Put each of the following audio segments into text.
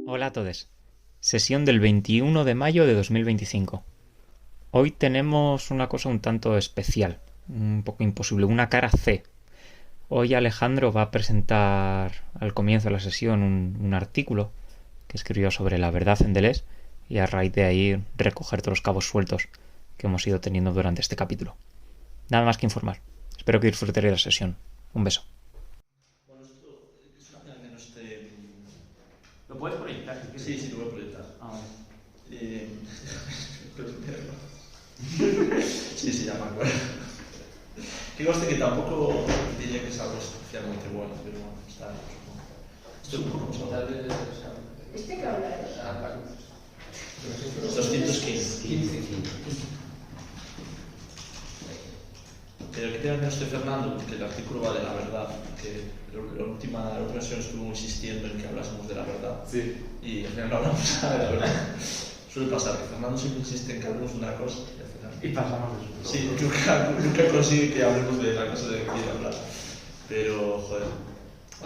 Hola a todos. Sesión del 21 de mayo de 2025. Hoy tenemos una cosa un tanto especial, un poco imposible, una cara C. Hoy Alejandro va a presentar al comienzo de la sesión un artículo que escribió sobre la verdad en Deleuze y a raíz de ahí recoger todos los cabos sueltos que hemos ido teniendo durante este capítulo. Nada más que informar. Espero que disfrutéis de la sesión. Un beso. Bueno, esto es una pena que no esté... ¿Lo puedes proyectar si quieres? Sí, lo voy a proyectar. Ah, vale. Sí, ya me acuerdo. Que conste que tampoco diría que es algo especialmente bueno, pero bueno, está bien, supongo. Esto es un poco más Tal vez, ¿Este que habla es? 215. Pero que tenga que no esté Fernando, porque el artículo va de la verdad, que la última sesión estuvo insistiendo en que hablásemos de la verdad. Sí. Y al final no hablamos nada de la verdad. Suele pasar que Fernando siempre insiste en que hablemos de una cosa y al final... Y pasamos de eso. Sí, nunca consigue que hablemos de la cosa de que quiere hablar. Pero, joder.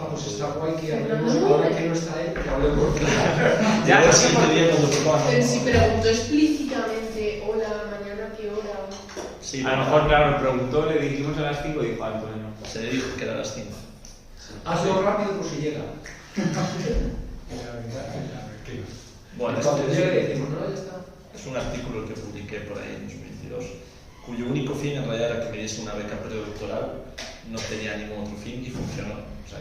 Pues está guay que hablemos, ahora que no está él, que hablemos. Ya el siguiente día cuando probamos. Pero si preguntó explícitamente, hola, mañana qué hora. Sí, A lo mejor, claro, me preguntó, le dijimos a las 5 y dijo, pues no. se le dijo que era a las 5. Hazlo rápido por si llega. Bueno, Cuando este llegue decimos, no, ya está. es un artículo que publiqué por ahí en 2022, cuyo único fin en realidad era que me diese una beca predoctoral, no tenía ningún otro fin y funcionó. O sea,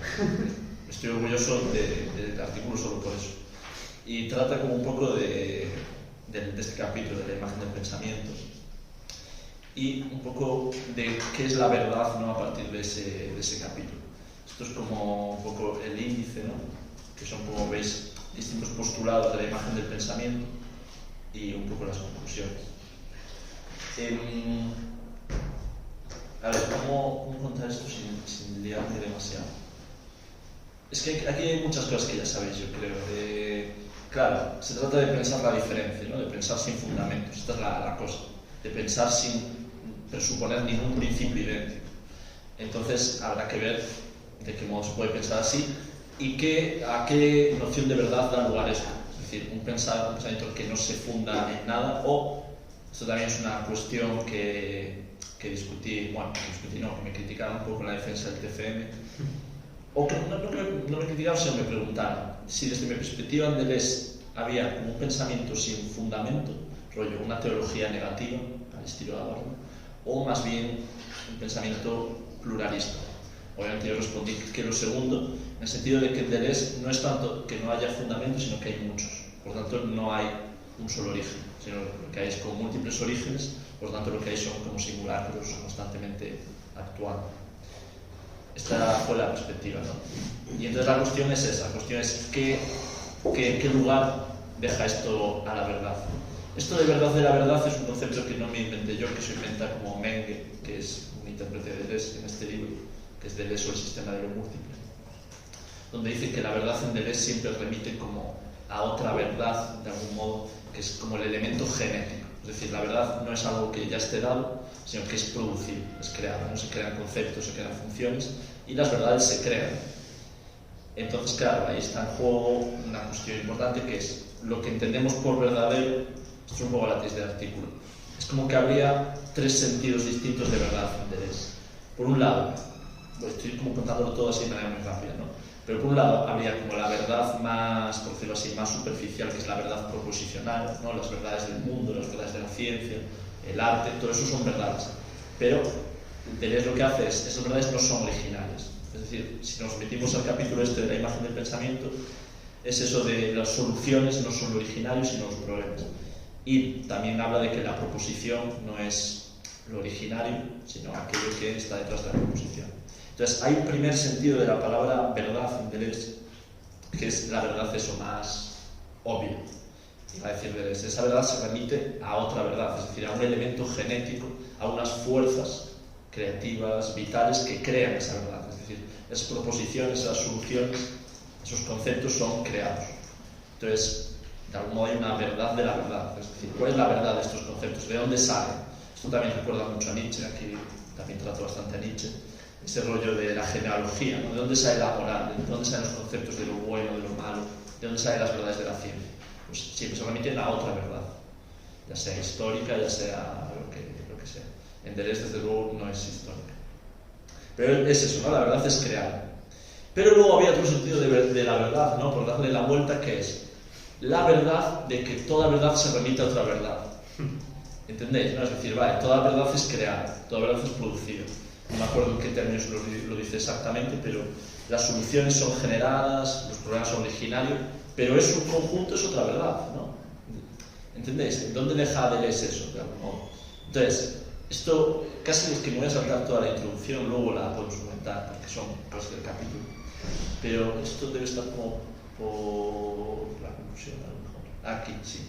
estoy orgulloso del artículo solo por eso. Y trata como un poco de este capítulo, de la imagen del pensamiento, y un poco de qué es la verdad, ¿no?, a partir de ese capítulo. Esto es como un poco el índice, ¿no?, que son, como veis, distintos postulados de la imagen del pensamiento y un poco las conclusiones. A ver, ¿cómo contar esto sin liarme demasiado? Es que aquí hay muchas cosas que ya sabéis, yo creo. Claro, se trata de pensar la diferencia, ¿no?, de pensar sin fundamentos. Esta es la cosa, de pensar sin presuponer ningún principio idéntico. Entonces habrá que ver de qué modo se puede pensar así y a qué noción de verdad da lugar esto. Es decir, un pensamiento que no se funda en nada, o esto también es una cuestión que discutí, que me criticaron un poco en la defensa del TCM, o que no me criticaron, sino me preguntaron si desde mi perspectiva en Deleuze había como un pensamiento sin fundamento, rollo, una teología negativa, al estilo de Adorno, o más bien un pensamiento pluralista. Obviamente yo respondí que lo segundo, en el sentido de que en Deleuze no es tanto que no haya fundamentos, sino que hay muchos. Por lo tanto, no hay un solo origen, sino lo que hay es como múltiples orígenes, por lo tanto lo que hay son como simulacros constantemente actuando. Esta fue la perspectiva, ¿no? Y entonces la cuestión es esa, la cuestión es qué lugar deja esto a la verdad. Esto de la verdad es un concepto que no me inventé yo, que se inventa como Menge, que es un intérprete de Deleuze en este libro, que es Deleuze o el sistema de lo múltiple, donde dice que la verdad en Deleuze siempre remite como a otra verdad, de algún modo, que es como el elemento genético. Es decir, la verdad no es algo que ya esté dado, sino que es producido, es creado. No se crean conceptos, se crean funciones, y las verdades se crean. Entonces, claro, ahí está en juego una cuestión importante, que es lo que entendemos por verdadero. Esto es un poco la tesis del artículo. Es como que habría tres sentidos distintos de verdad en Deleuze. Por un lado, estoy como contándolo todo así de manera muy rápida, ¿no? Pero por un lado habría como la verdad más, por decirlo así, más superficial, que es la verdad proposicional, ¿no?, las verdades del mundo, las verdades de la ciencia, el arte, todo eso son verdades. Pero Deleuze lo que hace es, esas verdades no son originales. Es decir, si nos metimos al capítulo este de la imagen del pensamiento, es eso de las soluciones no son lo originario, sino los problemas. Y también habla de que la proposición no es lo originario, sino aquello que está detrás de la proposición. Entonces, hay un primer sentido de la palabra verdad en Deleuze, que es la verdad eso más obvia. Va a decir Deleuze, esa verdad se remite a otra verdad, es decir, a un elemento genético, a unas fuerzas creativas, vitales, que crean esa verdad. Es decir, esas proposiciones, esas soluciones, esos conceptos son creados. Entonces, de algún modo hay una verdad de la verdad. Es decir, ¿cuál es la verdad de estos conceptos? ¿De dónde salen? Esto también recuerda mucho a Nietzsche, aquí también trato bastante a Nietzsche. ese rollo de la genealogía, ¿no? ¿De dónde sale la moral? ¿De dónde salen los conceptos de lo bueno, de lo malo? ¿De dónde salen las verdades de la ciencia? Pues siempre se remiten a otra verdad, ya sea histórica, ya sea lo que sea. En Deleuze, desde luego, no es histórica. Pero es eso, ¿no? La verdad es crear. Pero luego había otro sentido de la verdad, ¿no? Por darle la vuelta, que es la verdad de que toda verdad se remite a otra verdad. ¿Entendéis? ¿No? Es decir, vale, toda verdad es crear, toda verdad es producir. No me acuerdo en qué términos lo dice exactamente, pero las soluciones son generadas, los problemas son originarios, pero es un conjunto, es otra verdad, ¿no? ¿Entendéis? ¿Dónde deja Deleuze eso? De algún modo. Entonces, esto casi es que me voy a saltar toda la introducción, luego la podemos comentar, porque son cosas del capítulo. Pero esto debe estar como por la conclusión, a lo mejor. Aquí, sí.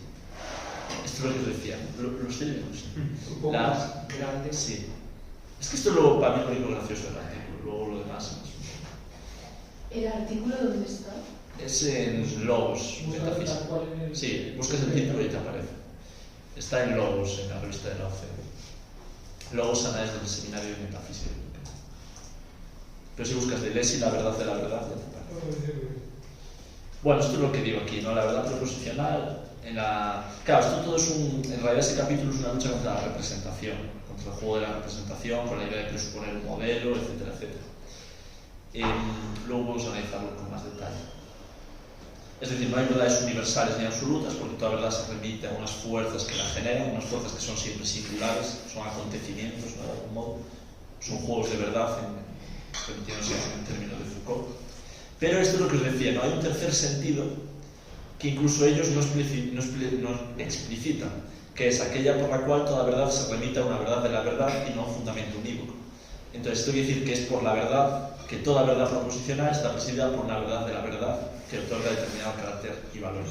Esto es lo que os decía. Los términos. Un poco más grande. Sí. Es que esto luego, para mí es lo único gracioso del artículo, luego lo demás ¿El artículo dónde está? es en Logos, Metafísica. Sí, buscas el título y te aparece. Está en Logos, en la revista de la OCDE. Logos Análisis del Seminario de Metafísica. Pero si buscas Deleuze y la verdad de la verdad, ya te aparece. Bueno, esto es lo que digo aquí, ¿no? La verdad proposicional. Claro, esto todo es en realidad ese capítulo es una lucha contra la representación, contra el juego de la representación, con la idea de presuponer un modelo, etcétera, etcétera. Luego vamos a analizarlo con más detalle. Es decir, no hay verdades universales ni absolutas, porque toda verdad se remite a unas fuerzas que la generan, unas fuerzas que son siempre singulares, son acontecimientos, ¿no? De algún modo, son juegos de verdad, remitiéndose en términos de Foucault. Pero esto es lo que os decía, ¿no? Hay un tercer sentido que incluso ellos no explicitan, que es aquella por la cual toda verdad se remite a una verdad de la verdad y no a un fundamento unívoco. Entonces, esto quiere decir que es por la verdad, que toda verdad proposicional está presidida por una verdad de la verdad que otorga determinado carácter y valor.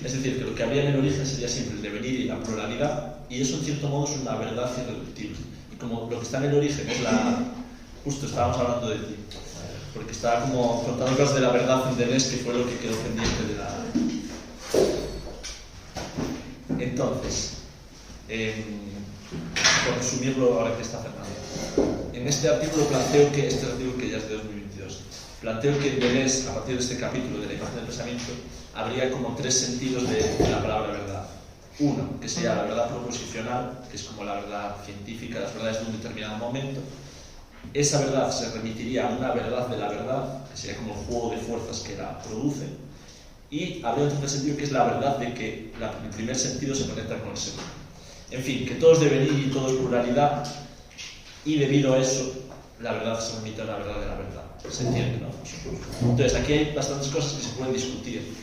Es decir, que lo que habría en el origen sería siempre el devenir y la pluralidad, y eso en cierto modo es una verdad irreductible. Y como lo que está en el origen es justo estábamos hablando de ti, porque estaba como contando cosas de la verdad en Deleuze, que fue lo que quedó pendiente de la... Entonces, por resumirlo ahora que está Fernando, en este artículo planteo que, ya es de 2022, planteo que en Deleuze, a partir de este capítulo de la imagen del pensamiento, habría como tres sentidos de la palabra verdad. Uno, que sería la verdad proposicional, que es como la verdad científica, las verdades de un determinado momento. Esa verdad se remitiría a una verdad de la verdad, que sería como el juego de fuerzas que la produce. Y habría otro sentido que es la verdad de que el primer sentido se conecta con el segundo. En fin, que todo es devenir y todo es pluralidad, y debido a eso, la verdad se remite a la verdad de la verdad. ¿Se entiende, no? Entonces, aquí hay bastantes cosas que se pueden discutir.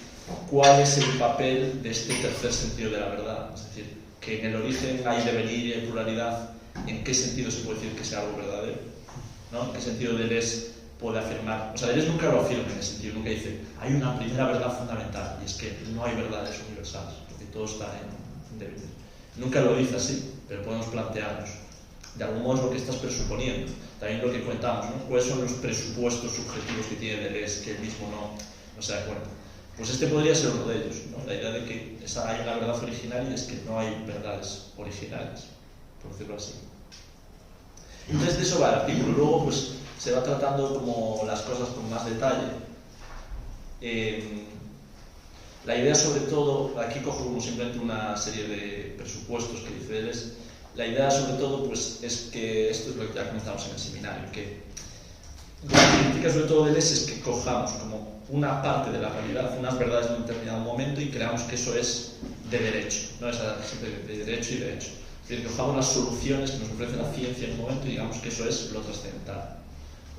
¿Cuál es el papel de este tercer sentido de la verdad? Es decir, que en el origen hay devenir y hay pluralidad, ¿en qué sentido se puede decir que sea algo verdadero? ¿No? ¿En qué sentido Deleuze puede afirmar? O sea, Deleuze nunca lo afirma en ese sentido, nunca dice hay una primera verdad fundamental, y es que no hay verdades universales, porque todo está en devenir. Nunca lo dice así, pero podemos plantearnos. De algún modo es lo que estás presuponiendo. También lo que contamos, ¿no? ¿Cuáles son los presupuestos subjetivos que tiene Deleuze que él mismo no se da cuenta? Pues este podría ser uno de ellos, ¿no? La idea de que hay una verdad originaria y es que no hay verdades originales, por decirlo así. Entonces de eso va el artículo. Luego pues se va tratando como las cosas con más detalle. La idea sobre todo, aquí cojo como simplemente una serie de presupuestos que dice Deleuze. La idea sobre todo pues es que, esto es lo que ya comentamos en el seminario, que lo que critica sobre todo Deleuze es que cojamos como una parte de la realidad, unas verdades de un determinado momento y creamos que eso es de derecho, no es de derecho y derecho. Es decir, que cojamos las soluciones que nos ofrece la ciencia en un momento y digamos que eso es lo trascendental.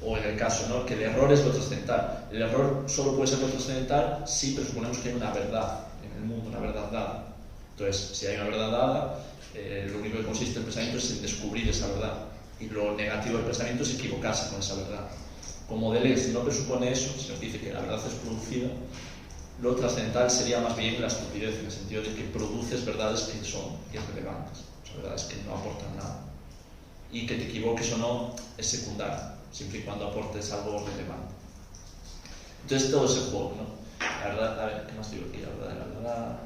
O en el caso, ¿no? Que el error es lo trascendental. El error solo puede ser lo trascendental si presuponemos que hay una verdad en el mundo, una verdad dada. Entonces, si hay una verdad dada, lo único que consiste el pensamiento es en descubrir esa verdad. Y lo negativo del pensamiento es equivocarse con esa verdad. Como Deleuze no presupone eso, se nos dice que la verdad es producida, lo trascendental sería más bien la estupidez, en el sentido de que produces verdades que son irrelevantes, o sea, verdades que no aportan nada. Y que te equivoques o no es secundario, siempre y cuando aportes algo relevante. Entonces todo ese juego, ¿no? La verdad, a ver, ¿qué más digo aquí? La verdad...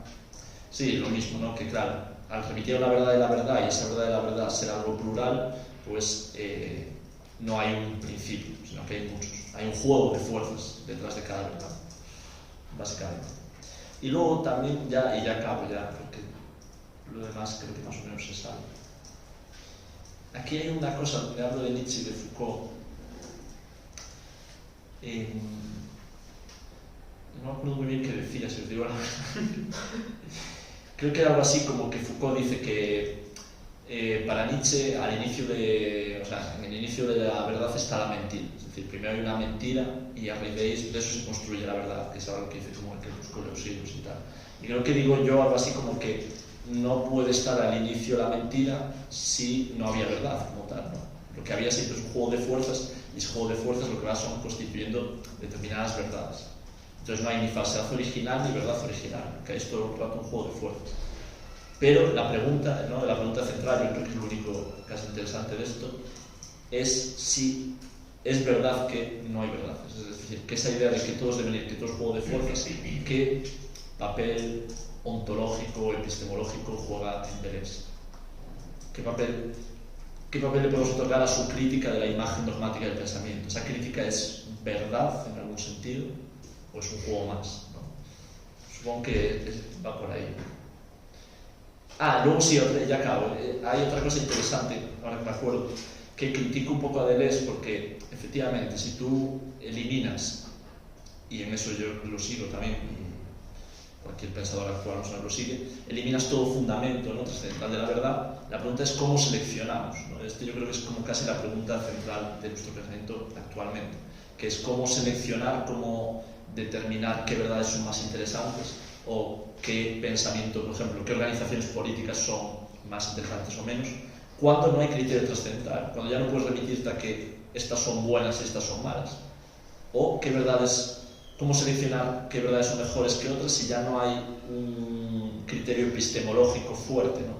Sí, lo mismo, ¿no? Que claro, al remitir a una verdad de la verdad y esa verdad de la verdad ser algo plural, pues no hay un principio, sino que hay muchos. Hay un juego de fuerzas detrás de cada verdad, básicamente. Y luego también, y ya acabo, porque lo demás creo que más o menos se sabe. Aquí hay una cosa donde hablo de Nietzsche y de Foucault. No me acuerdo muy bien qué decía, si os digo la verdad. Creo que era algo así como que Foucault dice que para Nietzsche, en el inicio de la verdad está la mentira. Es decir, primero hay una mentira y a raíz de eso se construye la verdad, que es algo que dice como el crepúsculo de los siglos y tal. Y creo que digo yo algo así como que no puede estar al inicio la mentira si no había verdad como tal, ¿no? Lo que había siempre es un juego de fuerzas, y ese juego de fuerzas lo que va son constituyendo determinadas verdades. Entonces no hay ni falsedad original ni verdad original, que es todo el rato un juego de fuerzas. Pero la pregunta, ¿no? La pregunta central, yo creo que es lo único casi interesante de esto, es si es verdad que no hay verdad. Es decir, que esa idea de que todo es devenir, que todo es juego de fuerzas, ¿qué papel ontológico o epistemológico juega en Deleuze? ¿Qué papel le podemos otorgar a su crítica de la imagen dogmática del pensamiento? ¿Esa crítica es verdad en algún sentido o es un juego más, ¿no? Supongo que va por ahí. Luego sí, ya acabo. Hay otra cosa interesante, ahora que me acuerdo, que critico un poco a Deleuze porque, efectivamente, si tú eliminas, y en eso yo lo sigo también, y cualquier pensador actual no lo sigue, eliminas todo fundamento, ¿no?, trascendental de la verdad, la pregunta es cómo seleccionamos, ¿no? Yo creo que es como casi la pregunta central de nuestro pensamiento actualmente, que es cómo seleccionar, cómo determinar qué verdades son más interesantes o qué pensamiento, por ejemplo, qué organizaciones políticas son más interesantes o menos, cuando no hay criterio trascendental, cuando ya no puedes remitirte a que estas son buenas y estas son malas, o qué verdades, cómo seleccionar qué verdades son mejores que otras si ya no hay un criterio epistemológico fuerte, ¿no?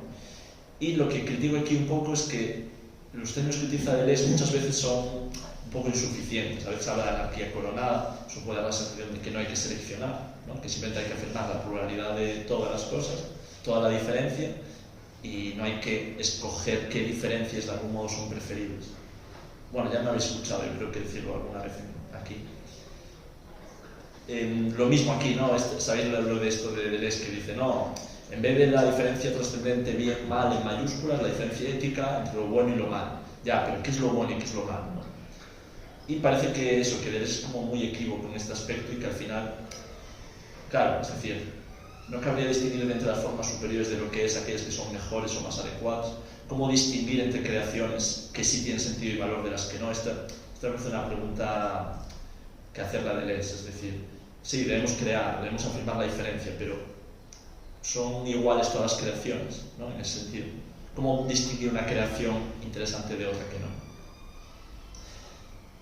Y lo que critico aquí un poco es que los términos que utiliza Deleuze muchas veces son un poco insuficientes. A veces habla de anarquía coronada, eso puede dar la sensación de que no hay que seleccionar, ¿no?, que simplemente hay que afirmar la pluralidad de todas las cosas, toda la diferencia, y no hay que escoger qué diferencias de algún modo son preferibles. Bueno, ya me habéis escuchado, yo creo que decirlo alguna vez aquí. Lo mismo aquí, ¿no? ¿Sabéis lo de esto de Deleuze que dice, no, en vez de la diferencia trascendente bien-mal en mayúsculas, la diferencia ética entre lo bueno y lo malo? Ya, pero ¿qué es lo bueno y qué es lo malo, no? Y parece que eso, que Deleuze es como muy equívoco en este aspecto y que al final, claro, es decir, no cabría distinguir entre las formas superiores de lo que es aquellas que son mejores o más adecuadas. ¿Cómo distinguir entre creaciones que sí tienen sentido y valor de las que no? Esta me parece una pregunta que hacerla de Deleuze, es decir, sí, debemos crear, debemos afirmar la diferencia, pero ¿son iguales todas las creaciones, ¿no?, en ese sentido? ¿Cómo distinguir una creación interesante de otra que no?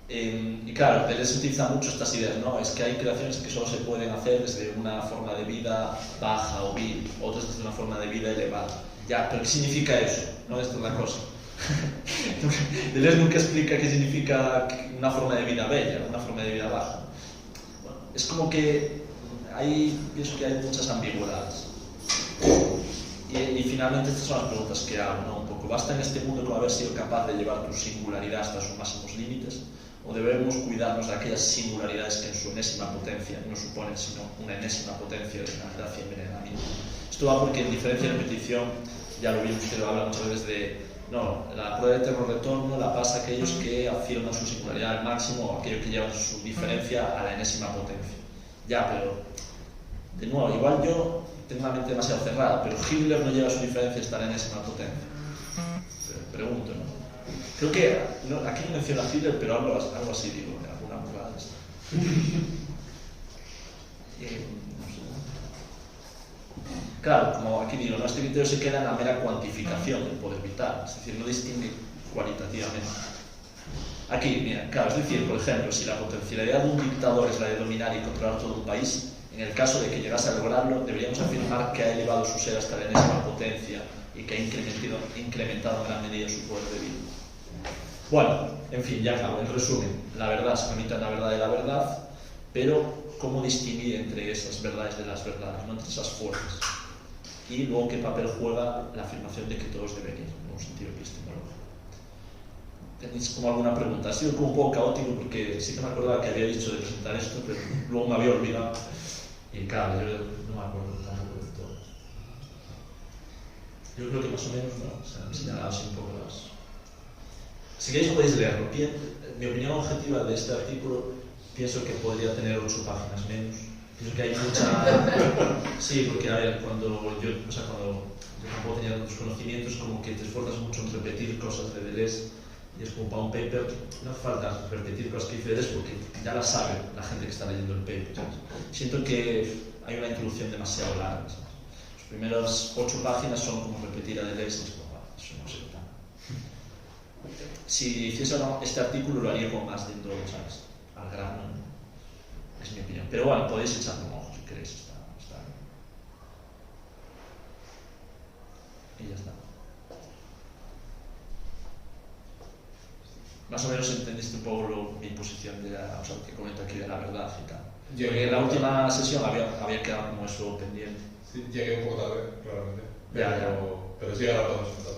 Y claro, Deleuze utiliza mucho estas ideas, ¿no? Es que hay creaciones que solo se pueden hacer desde una forma de vida baja o vil, otras desde una forma de vida elevada. Ya, pero ¿qué significa eso? No, esto es la cosa. Deleuze nunca explica qué significa una forma de vida bella, una forma de vida baja. Bueno, es como que pienso que hay muchas ambigüedades. Y finalmente estas son las preguntas que hago, ¿no? Un poco, ¿basta en este mundo con haber sido capaz de llevar tu singularidad hasta sus máximos límites? ¿O debemos cuidarnos de aquellas singularidades que en su enésima potencia no suponen sino una enésima potencia de gracia y envenenamiento? Esto va porque en diferencia y repetición, ya lo vimos que lo habla muchas veces de, no, la prueba de eterno retorno la pasa a aquellos que afirman su singularidad al máximo o aquellos que llevan su diferencia a la enésima potencia. Ya, pero, de nuevo, igual yo tengo una mente demasiado cerrada, pero Hitler no lleva su diferencia hasta la enésima potencia. Pregunto, ¿no? Creo que, aquí no menciona a Hitler, pero algo así digo, alguna burrada de esta. No sé. Claro, como aquí digo, este criterio se queda en la mera cuantificación del poder vital, es decir, no distingue cualitativamente. Aquí, mira, claro, es decir, por ejemplo, si la potencialidad de un dictador es la de dominar y controlar todo un país, en el caso de que llegase a lograrlo, deberíamos afirmar que ha elevado su ser hasta la enésima potencia y que ha incrementado en gran medida su poder de vida. Bueno, en fin, ya acabo. En resumen, la verdad se limita en la verdad de la verdad, pero ¿cómo distinguir entre esas verdades de las verdades, ¿no?, entre esas fuerzas? Y luego, ¿qué papel juega la afirmación de que todo es devenir, en un sentido epistemológico? ¿Tenéis como alguna pregunta? Ha sido como un poco caótico porque sí que me acordaba que había dicho de presentar esto, pero luego me había olvidado. Y claro, yo no me acuerdo tampoco de todo. Yo creo que más o menos, ¿no? O sea, me he señalado así un poco las... Si queréis podéis leerlo. Mi opinión objetiva de este artículo, pienso que podría tener 8 páginas menos. Pienso que hay mucha... Sí, porque a ver, cuando yo tampoco tenía tantos conocimientos, como que te esfuerzas mucho en repetir cosas de Deleuze, y es como para un paper, no hace falta repetir cosas que dice Deleuze porque ya las sabe la gente que está leyendo el paper, ¿sabes? Siento que hay una introducción demasiado larga, ¿sabes? Las primeras 8 páginas son como repetir a Deleuze, y es como, bueno, eso no se tan... Si hiciese este artículo lo haría con más de todo, ¿sabes? Al grano, ¿no? Es mi opinión. Pero bueno, podéis echarle un ojo si queréis, está bien. Y ya está. Más o menos entendiste un poco mi posición de o sea, que comento aquí de la verdad y tal. Porque en la última sesión había quedado como eso pendiente. Sí, llegué un poco tarde, claramente. Pero sí, ahora podemos empezar.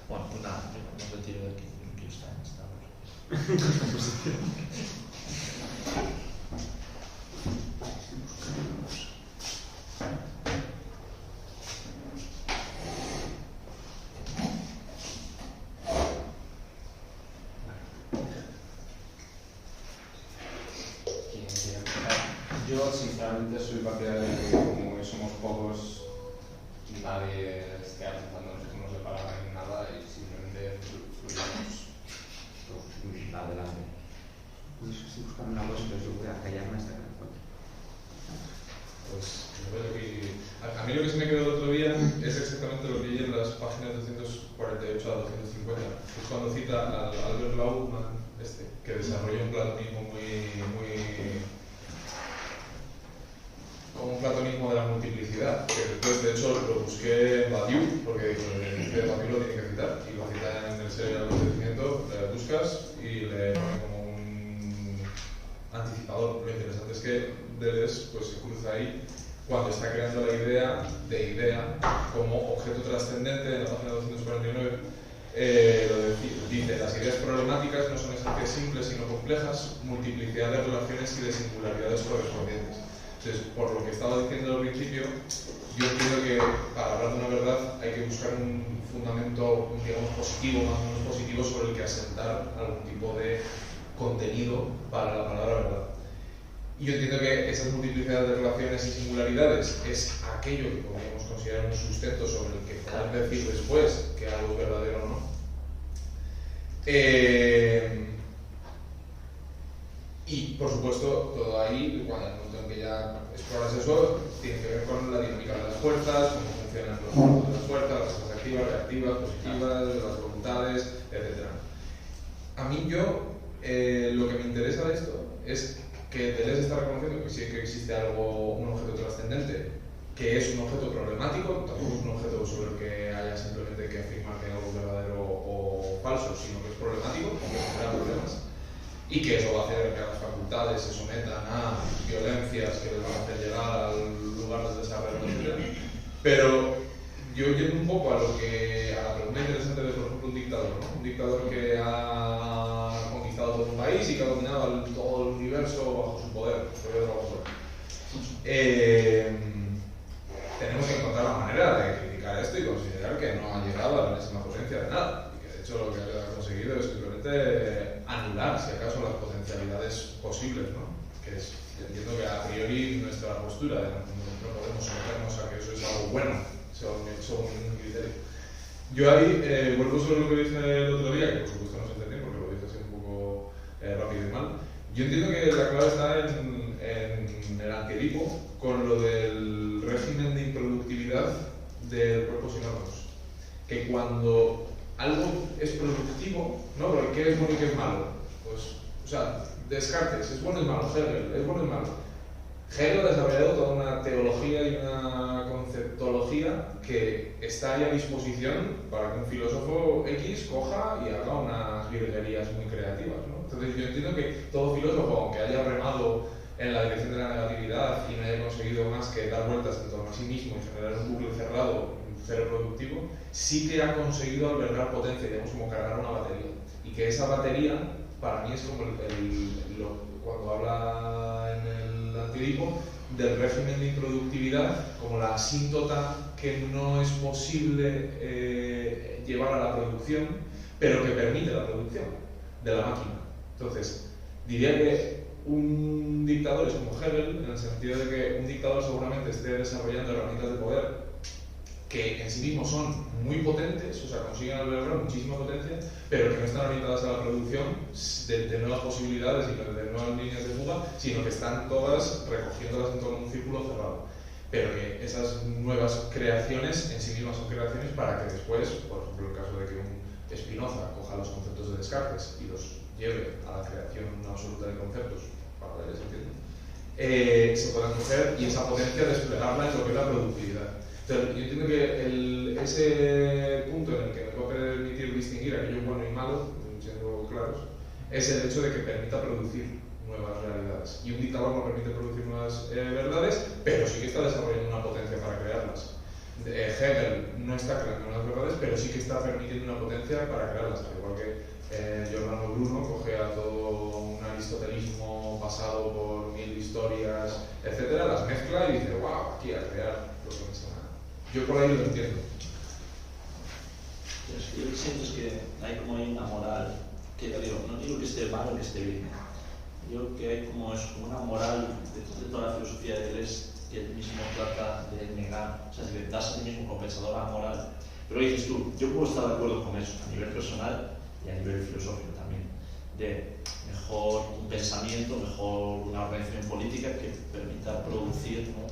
Bueno, pues nada, yo me retiro de aquí. Yo no quiero estar en esta posición. Yo, sinceramente, soy partidario de que, como somos pocos, nadie esté avanzando, no se para en nada y simplemente fluyamos adelante. Pues estoy buscando una cosa, pero yo voy a callarme hasta que la encuentre. Pues a mí lo que se me quedó el otro día es exactamente lo que leí en las páginas 248 a 250. Es cuando cita a Albert Laumann, que desarrolló un platonismo como un platonismo de la multiplicidad, que después de hecho lo busqué en Badiou, porque el de Badiou lo tiene que citar, y lo cita en el sello del acontecimiento, le buscas y le pone como un anticipador. Lo interesante es que Deleuze pues, se cruza ahí cuando está creando la idea de idea como objeto trascendente en la página 249. Dice, las ideas problemáticas no son esencias simples sino complejas, multiplicidad de relaciones y de singularidades correspondientes. Entonces, por lo que estaba diciendo al principio, yo creo que para hablar de una verdad hay que buscar un fundamento, digamos, positivo, más o menos positivo, sobre el que asentar algún tipo de contenido para la palabra verdad. Y yo entiendo que esas multiplicidades de relaciones y singularidades es aquello que podríamos considerar un sustento sobre el que poder decir después que algo es verdadero o no. Y por supuesto, todo ahí, cuando el momento en que ya exploras eso, tiene que ver con la dinámica de las fuerzas, cómo funcionan los grupos de las fuerzas, las fuerzas activas, reactivas, positivas, las voluntades, etc. A mí lo que me interesa de esto es que Deleuze está reconociendo que sí que existe un objeto trascendente, que es un objeto problemático, tampoco es un objeto sobre el que haya simplemente que afirmar que algo es verdadero o falso, sino que es problemático, que genera problemas. Y que eso va a hacer que las facultades se sometan a violencias que les van a hacer llegar al lugar del desarrollo, etc. Pero yo yendo un poco a la pregunta interesante de, por ejemplo, un dictador, ¿no? Un dictador que ha conquistado todo un país y que ha dominado todo el universo bajo su poder, tenemos que encontrar la manera de criticar esto y considerar que no ha llegado a la máxima potencia de nada. Y que de hecho lo que ha conseguido es simplemente anular, si acaso, las potencialidades posibles, ¿no? Que entiendo que a priori nuestra postura no podemos someternos a que eso es algo bueno, según un criterio. Yo ahí vuelvo sobre lo que dije el otro día, que por supuesto no se entendió porque lo dije así un poco rápido y mal. Yo entiendo que la clave está en el antidipo con lo del régimen de improductividad de cuerpos y órganos. Que cuando algo es productivo, ¿no? Porque ¿qué es bueno y qué es malo? Pues, o sea, Descartes, es bueno y malo, Hegel, es bueno y malo. Hegel ha desarrollado toda una teología y una conceptología que está ahí a disposición para que un filósofo X coja y haga unas virguerías muy creativas, ¿no? Entonces yo entiendo que todo filósofo, aunque haya remado en la dirección de la negatividad y no haya conseguido más que dar vueltas en torno a sí mismo y generar un bucle cerrado cero productivo, sí que ha conseguido albergar potencia, digamos como cargar una batería. Y que esa batería, para mí es como cuando habla en el Antidipo del régimen de improductividad, como la asíntota que no es posible llevar a la producción, pero que permite la producción de la máquina. Entonces, diría que un dictador es como Hegel, en el sentido de que un dictador seguramente esté desarrollando herramientas de poder que en sí mismos son muy potentes, o sea, consiguen albergar muchísima potencia, pero que no están orientadas a la producción de nuevas posibilidades y de nuevas líneas de fuga, sino que están todas recogiéndolas en torno a un círculo cerrado. Pero que esas nuevas creaciones en sí mismas son creaciones para que después, por ejemplo, el caso de que un Spinoza coja los conceptos de Descartes y los lleve a la creación absoluta de conceptos, para darles sentido, se puedan coger y esa potencia desplegarla en lo que es la productividad. Entonces, yo entiendo que ese punto en el que me va a permitir distinguir aquello bueno y malo, siendo claros, es el hecho de que permita producir nuevas realidades. Y un dictador no permite producir nuevas verdades, pero sí que está desarrollando una potencia para crearlas. Hegel no está creando nuevas verdades, pero sí que está permitiendo una potencia para crearlas, al igual que Giordano Bruno coge a todo un aristotelismo pasado por 1000 historias, etcétera, las mezcla y dice, wow, aquí a crear lo que me sale. Yo por ahí lo entiendo. Yo siento es que hay como una moral, que ya digo, no digo que esté mal o que esté bien. Yo creo que hay como una moral de toda la filosofía de Deleuze que él mismo trata de negar, o sea, de darse a sí mismo compensadora moral. Pero dices tú, yo puedo estar de acuerdo con eso a nivel personal y a nivel filosófico también, de mejor un pensamiento, mejor una organización política que permita producir, ¿no?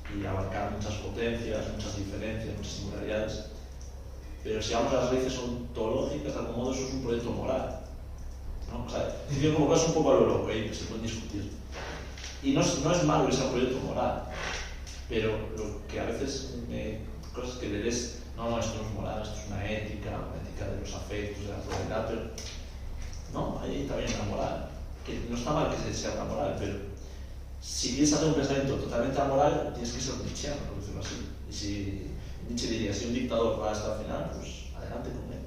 Y abarcar muchas potencias, muchas diferencias, muchas singularidades. Pero si vamos a las raíces ontológicas, de algún modo eso es un proyecto moral, ¿no? O sea, diciendo como cosas un poco a lo loco, que se pueden discutir. Y no es malo que sea un proyecto moral, pero lo que a veces cosas que lees, no, esto no es moral, esto es una ética de los afectos, de la probabilidad, pero no, hay también una moral, que no está mal que sea una moral, pero si quieres hacer un pensamiento totalmente amoral, tienes que ser nietzscheano, por decirlo así. Y si Nietzsche diría, si un dictador va hasta el final, pues adelante con él.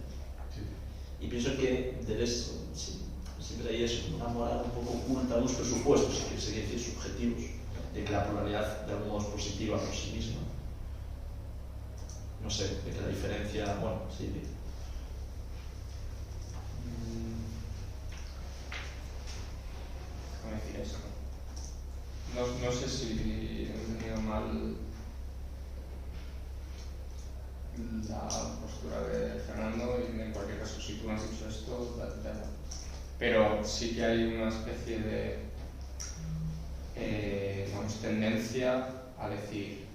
Sí. Y pienso que Deleuze siempre hay eso, una moral un poco oculta, unos presupuestos, que se quiere decir subjetivos, de que la pluralidad de algún modo es positiva por sí misma. No sé, de que la diferencia, bueno, sí. ¿Cómo decir esto? No sé si he entendido mal la postura de Fernando, y en cualquier caso, si tú no has dicho esto, pero sí que hay una especie de digamos, tendencia a decir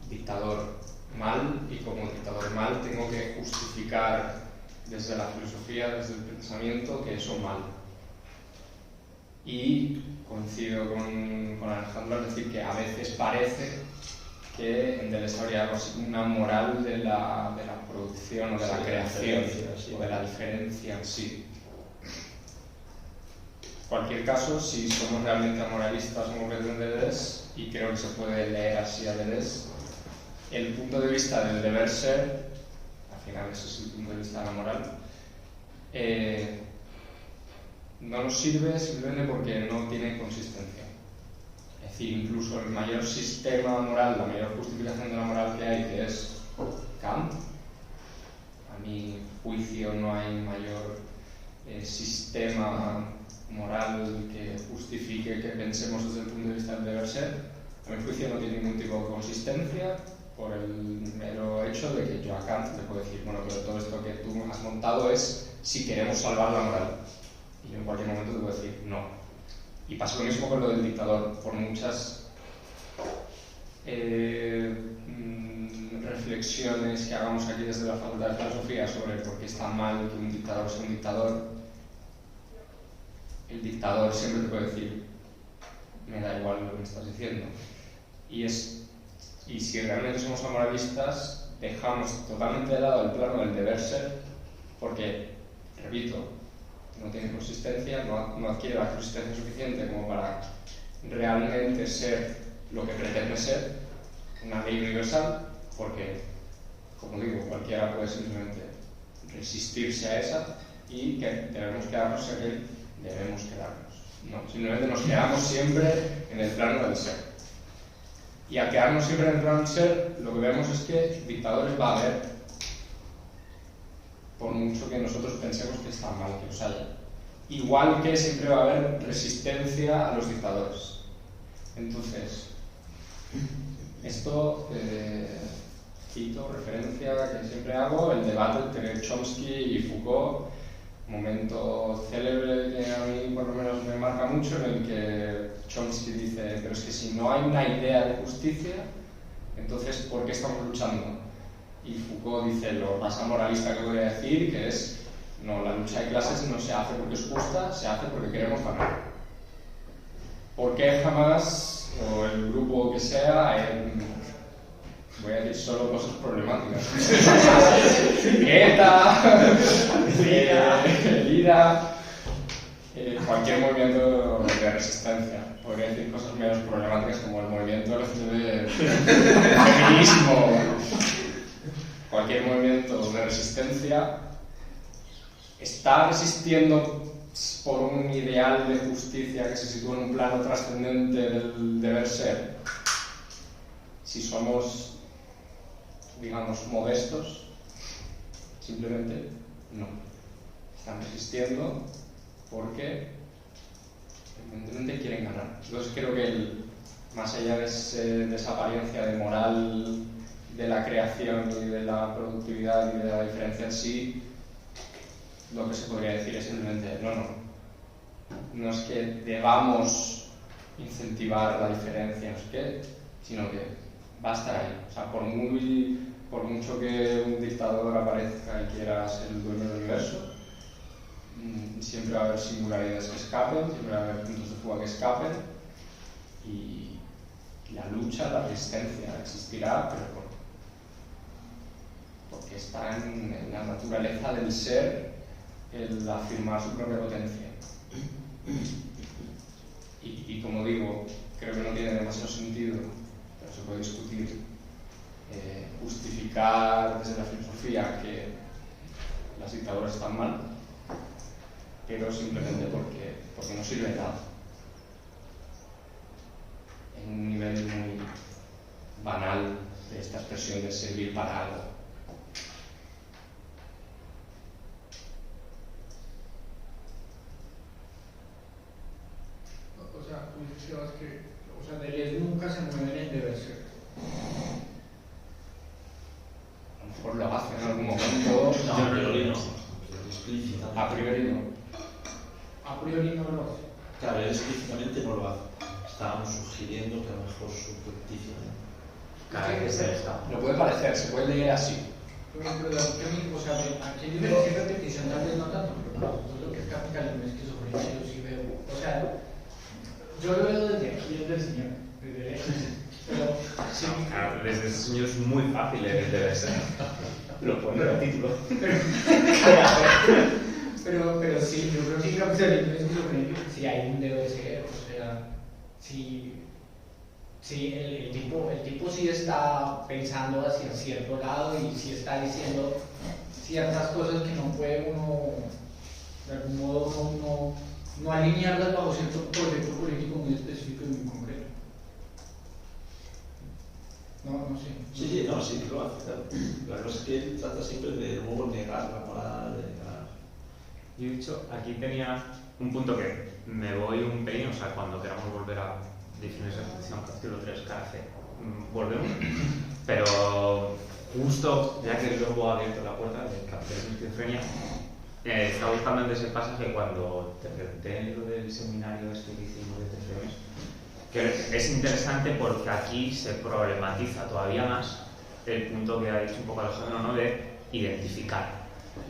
dictador mal, y como dictador mal tengo que justificar desde la filosofía, desde el pensamiento, que eso mal. Y coincido con Alejandro al decir que a veces parece que en Deleuze habría algo así, una moral de la producción o de la creación, o de la diferencia en sí. En cualquier caso, si somos realmente amoralistas como pretende Deleuze, y creo que se puede leer así a Deleuze, el punto de vista del deber ser, al final ese es el punto de vista de la moral, no nos sirve simplemente porque no tiene consistencia. Es decir, incluso el mayor sistema moral, la mayor justificación de la moral que hay, que es Kant, a mi juicio no hay mayor sistema moral que justifique que pensemos desde el punto de vista del deber ser. A mi juicio no tiene ningún tipo de consistencia, por el mero hecho de que yo a Kant le puedo decir, bueno, pero todo esto que tú has montado es si queremos salvar la moral. Y yo en cualquier momento te puedo decir no. Y pasa lo mismo con lo del dictador. Por muchas reflexiones que hagamos aquí desde la Facultad de Filosofía sobre por qué está mal que un dictador sea un dictador, el dictador siempre te puede decir me da igual lo que me estás diciendo. Y si realmente somos amoralistas, dejamos totalmente de lado el plano del deber ser, porque, repito, no tiene consistencia, no adquiere la consistencia suficiente como para realmente ser lo que pretende ser, una ley universal, porque, como digo, cualquiera puede simplemente resistirse a esa y que debemos quedarnos en el debemos quedarnos. No, simplemente nos quedamos siempre en el plano del ser. Y al quedarnos siempre en el plano del ser, lo que vemos es que dictadores va a haber, por mucho que nosotros pensemos que está mal que los haya. Igual que siempre va a haber resistencia a los dictadores. Entonces, esto cito, referencia que siempre hago, el debate entre Chomsky y Foucault, momento célebre que a mí por lo menos me marca mucho, en el que Chomsky dice, pero es que si no hay una idea de justicia, entonces ¿por qué estamos luchando? Y Foucault dice lo más amoralista que voy a decir, que es, no, la lucha de clases no se hace porque es justa, se hace porque queremos ganar. ¿Por qué jamás, o el grupo que sea, voy a decir solo cosas problemáticas? ETA, LIDA, cualquier movimiento de resistencia. Podría decir cosas menos problemáticas como el movimiento LGTB, feminismo. Cualquier movimiento de resistencia está resistiendo por un ideal de justicia que se sitúa en un plano trascendente del deber ser. Si somos, digamos, modestos, simplemente no. Están resistiendo porque evidentemente quieren ganar. Entonces creo que más allá de esa apariencia de moral de la creación y de la productividad y de la diferencia en sí, lo que se podría decir es simplemente no es que debamos incentivar la diferencia, no sé qué, sino que va a estar ahí. O sea, por mucho que un dictador aparezca y quiera ser el dueño del universo, siempre va a haber singularidades que escapen, siempre va a haber puntos de fuga que escapen, y la lucha, la resistencia existirá, pero porque está en la naturaleza del ser el afirmar su propia potencia. Y como digo, creo que no tiene demasiado sentido, pero se puede discutir, justificar desde la filosofía que las dictaduras están mal, pero simplemente porque no sirve de nada. En un nivel muy banal de esta expresión de servir para algo. O sea, tú decías que de nunca se mueven en deber ser. A lo mejor lo hacen en algún momento. No, a priori no. Explícitamente. A priori no. A priori no lo hace. Claro, él explícitamente no lo hace. Estábamos sugiriendo que a lo mejor subjetivamente. Cada vez se está. Lo puede parecer, se puede leer así. Pero o sea, aquí hay diferencia y repetición, tal vez no tanto, pero todo lo que es capitalismo, esquizofrenia, yo sí veo. O sea, yo lo veo desde aquí, desde el señor, desde lejos. Pero sí. Claro, desde ese sueño es muy fácil debe ser. Lo pone en el título. Pero sí, yo creo que en capitalismo y esquizofrenia sí hay un debe ser, o sea, sí, el tipo sí está pensando hacia cierto lado y sí está diciendo ciertas cosas que no puede uno, de algún modo, no alinearlas bajo cierto proyecto político muy específico y muy concreto. No sé. Sí, lo hace, claro. La cosa es que él trata siempre de nuevo negar la moral, de negar. Yo he dicho, aquí tenía un punto que me voy un pelín, o sea, cuando queramos volver a definiciones de posición, capítulo 3, cara C, volvemos. Pero justo, ya que luego ha abierto la puerta del capitalismo y esquizofrenia, estaba buscando antes el pasaje cuando te pregunté lo del seminario este que hicimos de TFM, que es interesante porque aquí se problematiza todavía más el punto que ha dicho un poco Alejandro, ¿no? De identificar,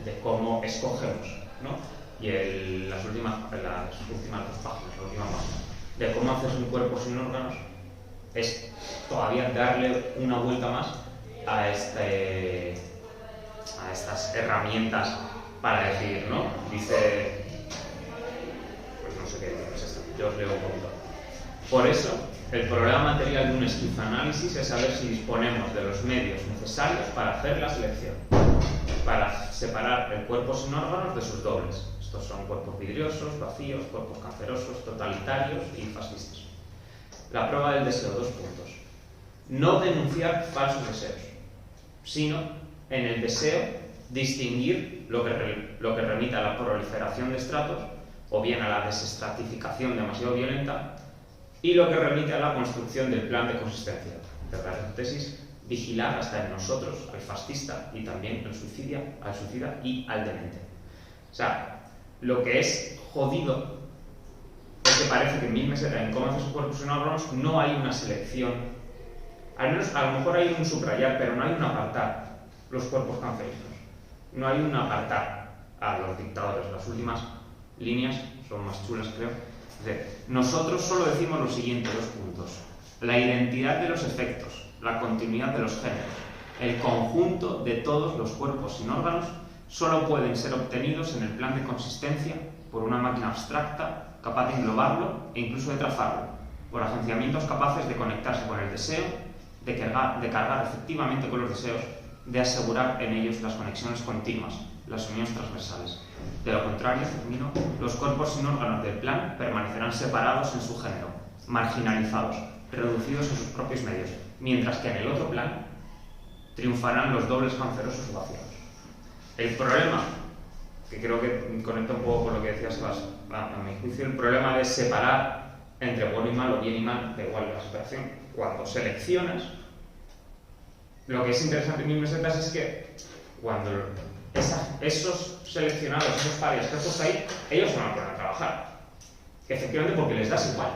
de cómo escogemos, ¿no? Y las últimas dos páginas, la última página, de cómo haces un cuerpo sin órganos, es todavía darle una vuelta más a estas herramientas para decir, ¿no? Dice, pues no sé qué dice, es esto, yo os leo un poquito. Por eso, el problema material de un esquizoanálisis es saber si disponemos de los medios necesarios para hacer la selección, para separar el cuerpo sin órganos de sus dobles. Estos son cuerpos vidriosos, vacíos, cuerpos cancerosos, totalitarios y fascistas. La prueba del deseo, 2 puntos. No denunciar falsos deseos, sino en el deseo distinguir lo que remite a la proliferación de estratos o bien a la desestratificación demasiado violenta y lo que remite a la construcción del plan de consistencia. De la tesis, vigilar hasta en nosotros al fascista y también al suicida y al demente. O sea, lo que es jodido es que parece que en 1000 mesetas en cómo hacer sus cuerpos sin órganos no hay una selección. Al menos, a lo mejor hay un subrayar, pero no hay un apartar los cuerpos cancerígenos. No hay un apartar a los dictadores. Las últimas líneas son más chulas, creo. Nosotros solo decimos lo siguiente, 2 puntos. La identidad de los efectos, la continuidad de los géneros, el conjunto de todos los cuerpos sin órganos solo pueden ser obtenidos en el plan de consistencia por una máquina abstracta capaz de englobarlo e incluso de trazarlo, por agenciamientos capaces de conectarse con el deseo, de cargar efectivamente con los deseos, de asegurar en ellos las conexiones continuas, las uniones transversales. De lo contrario, los cuerpos sin órganos del plan permanecerán separados en su género, marginalizados, reducidos en sus propios medios, mientras que en el otro plan triunfarán los dobles cancerosos o vaciados. El problema, que creo que conecta un poco con lo que decía Sebas, a mi juicio, el problema de separar entre bueno y malo, bien y mal, da igual la separación, cuando seleccionas, lo que es interesante en 1000 mesetas es que cuando esos seleccionados, esos parias que has puesto ahí, ellos se van a poner a trabajar. Efectivamente, porque les das igual.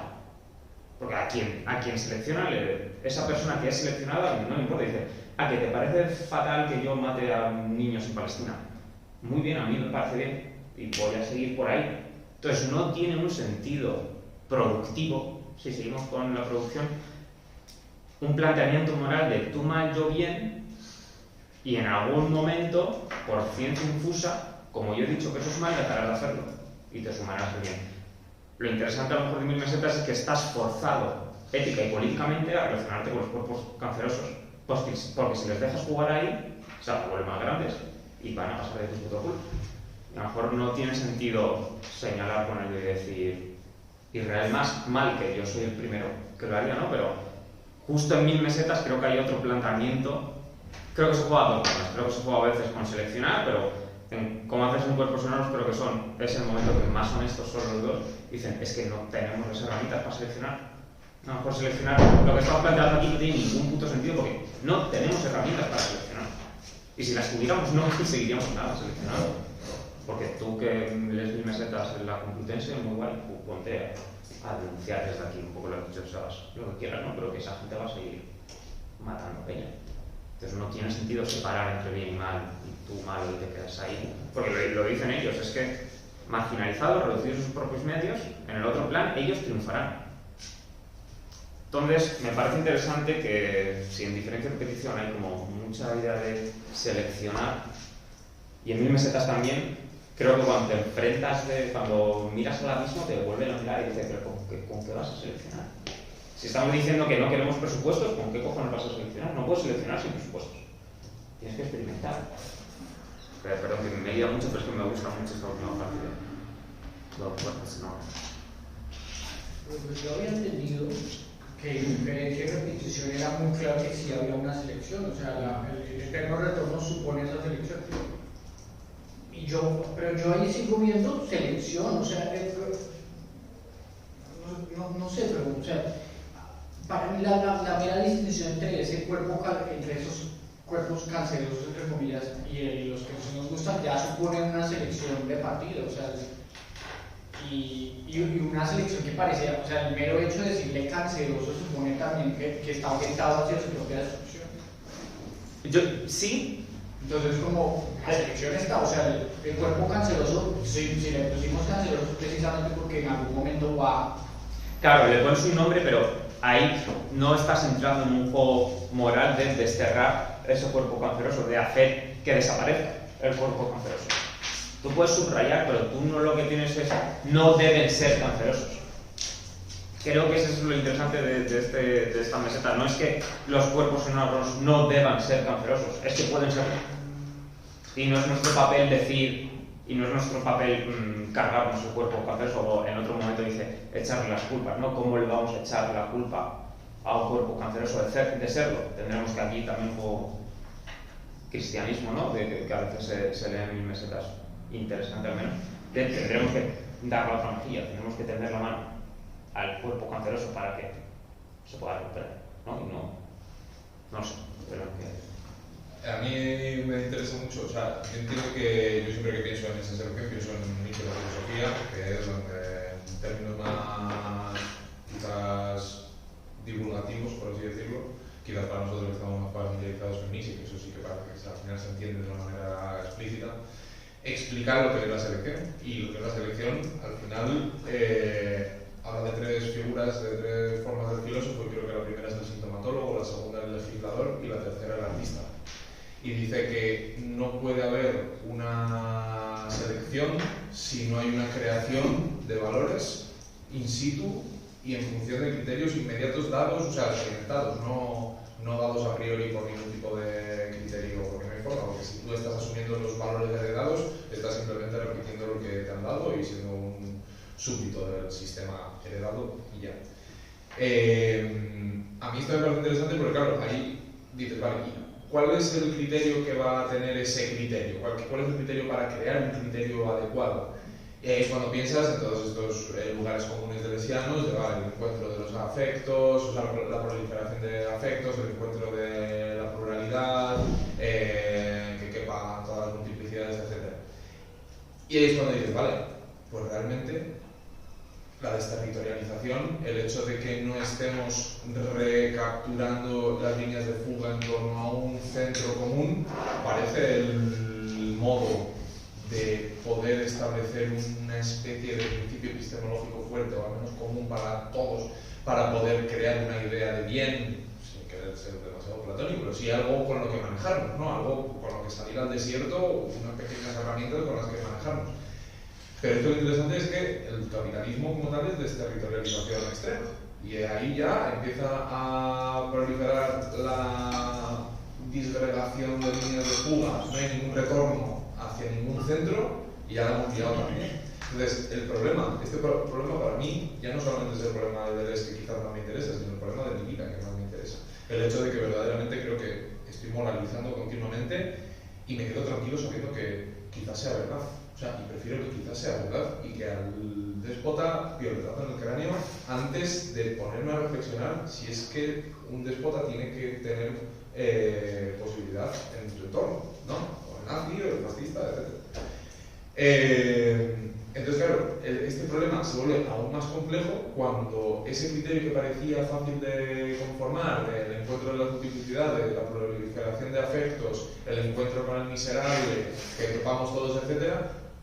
Porque a quien selecciona, esa persona que es seleccionada, no le importa, dice, ¿a que te parece fatal que yo mate a niños en Palestina? Muy bien, a mí me parece bien, y voy a seguir por ahí. Entonces, no tiene un sentido productivo, si seguimos con la producción, un planteamiento moral de tú mal, yo bien, y en algún momento, por ciencia infusa, como yo he dicho que eso es mal, dejarás de hacerlo y te sumarás el bien. Lo interesante a lo mejor de 1000 mesetas es que estás forzado ética y políticamente a relacionarte con los cuerpos cancerosos, porque si les dejas jugar ahí, se van a volver más grandes y van a pasar de tu puto culo. A lo mejor no tiene sentido señalar con ello y decir Israel más mal, que yo soy el primero que lo haría, ¿no? Pero justo en 1000 mesetas creo que hay otro planteamiento. Creo que se juega a dos cosas. Creo que se juega a veces con seleccionar, pero en cómo haces un cuerpo sonoros, creo que es el momento que más honestos son los dos. Dicen, es que no tenemos las herramientas para seleccionar. A lo mejor seleccionar, lo que estamos planteando aquí no tiene ningún puto sentido porque no tenemos herramientas para seleccionar. Y si las tuviéramos, no conseguiríamos nada seleccionado. Porque tú que lees 1000 mesetas en la Complutense, muy guay, ponte a denunciar desde aquí un poco lo que sabes, lo que quieras, ¿no? Pero que esa gente va a seguir matando peña. Entonces no tiene sentido separar entre bien y mal, y tú malo y te quedas ahí. Porque lo dicen ellos, es que marginalizados, reducidos a sus propios medios, en el otro plan ellos triunfarán. Entonces me parece interesante que si en diferencia de petición hay como mucha idea de seleccionar, y en 1000 mesetas también, creo que cuando te enfrentas, cuando miras al abismo te vuelven a mirar y dices, pero ¿con qué vas a seleccionar? Si estamos diciendo que no queremos presupuestos, ¿con qué cojones vas a seleccionar? No puedes seleccionar sin presupuestos. Tienes que experimentar. Perdón, que me he ido mucho, pero es que me gusta mucho esta última parte de los cuerpos. No. Pues yo había entendido que repetición era muy claro que sí había una selección, o sea, el eterno retorno supone esa selección. Pero yo ahí sigo viendo selección, o sea, no sé, pero, o sea, para mí la mera distinción entre esos cuerpos cancerosos, entre comillas, y los que nos gustan, ya supone una selección de partido, o sea, y una selección que parecía, o sea, el mero hecho de decirle canceroso supone también que está orientado hacia su propia destrucción. Sí. Entonces, como la selección está, o sea, el cuerpo canceroso, si le pusimos canceroso precisamente porque en algún momento va. Claro, le pones un nombre, pero ahí no estás entrando en un juego moral de desterrar ese cuerpo canceroso, de hacer que desaparezca el cuerpo canceroso. Tú puedes subrayar, pero tú no lo que tienes es no deben ser cancerosos. creo que eso es lo interesante de esta meseta. No es que los cuerpos inorgánicos no deban ser cancerosos, es que pueden serlo. Y no es nuestro papel decir, y no es nuestro papel cargarnos el cuerpo canceroso, o en otro momento dice echarle las culpas, ¿no? ¿Cómo le vamos a echar la culpa a un cuerpo canceroso de serlo? Tendremos que aquí también como cristianismo, ¿no? Que a veces se leen 1000 mesetas, interesante al menos. Tendremos que dar la otra mejilla, tenemos que tender la mano al cuerpo canceroso para que se pueda recuperar, ¿no? Y no sé, pero que... A mí me interesa mucho, o sea, yo entiendo que yo siempre que pienso en esa selección pienso en Nietzsche la filosofía, que es donde en términos más quizás divulgativos, por así decirlo, quizás para nosotros que estamos más familiarizados con Nietzsche, que eso sí que para que al final se entiende de una manera explícita, explicar lo que es la selección. Y lo que es la selección, al final, habla de 3 figuras, de 3 formas del filósofo, y creo que la primera es el sintomatólogo, la segunda el legislador y la tercera el artista. Y dice que no puede haber una selección si no hay una creación de valores in situ y en función de criterios inmediatos dados, o sea, experimentados, no dados a priori por ningún tipo de criterio, porque no hay forma, porque si tú estás asumiendo los valores heredados, estás simplemente repitiendo lo que te han dado y siendo un súbdito del sistema heredado y ya. A mí esto me parece interesante porque, claro, ahí dices, vale, ¿cuál es el criterio que va a tener ese criterio? ¿Cuál es el criterio para crear un criterio adecuado? Y ahí es cuando piensas en todos estos lugares comunes deleuzianos, el encuentro de los afectos, o sea, la proliferación de afectos, el encuentro de la pluralidad, que quepa todas las multiplicidades, etc. Y ahí es cuando dices, vale, pues realmente la desterritorialización, el hecho de que no estemos recapturando las líneas de fuga en torno a un centro común, parece el modo de poder establecer una especie de principio epistemológico fuerte, o al menos común para todos, para poder crear una idea de bien, sin querer ser demasiado platónico, pero sí algo con lo que manejarnos, ¿no? Algo con lo que salir al desierto, unas pequeñas herramientas con las que manejarnos. Pero esto lo interesante es que el capitalismo como tal es desterritorialización extrema, y ahí ya empieza a proliferar la disgregación de líneas de fuga, no hay ningún retorno hacia ningún centro, y ya lo hemos pillado también. Entonces, el problema, este problema para mí, ya no solamente es el problema de Deleuze, que quizás no me interesa, sino el problema de mi vida, que más me interesa. El hecho de que verdaderamente creo que estoy moralizando continuamente y me quedo tranquilo sabiendo que quizás sea verdad. O sea, y prefiero que quizás sea verdad y que al déspota violetazo en el cráneo antes de ponerme a reflexionar si es que un déspota tiene que tener posibilidad en su entorno, ¿no? O el nazi, o el fascista, etc. Entonces, claro, este problema se vuelve aún más complejo cuando ese criterio que parecía fácil de conformar, el encuentro de las multiplicidades, la proliferación de afectos, el encuentro con el miserable, que topamos todos, etc.,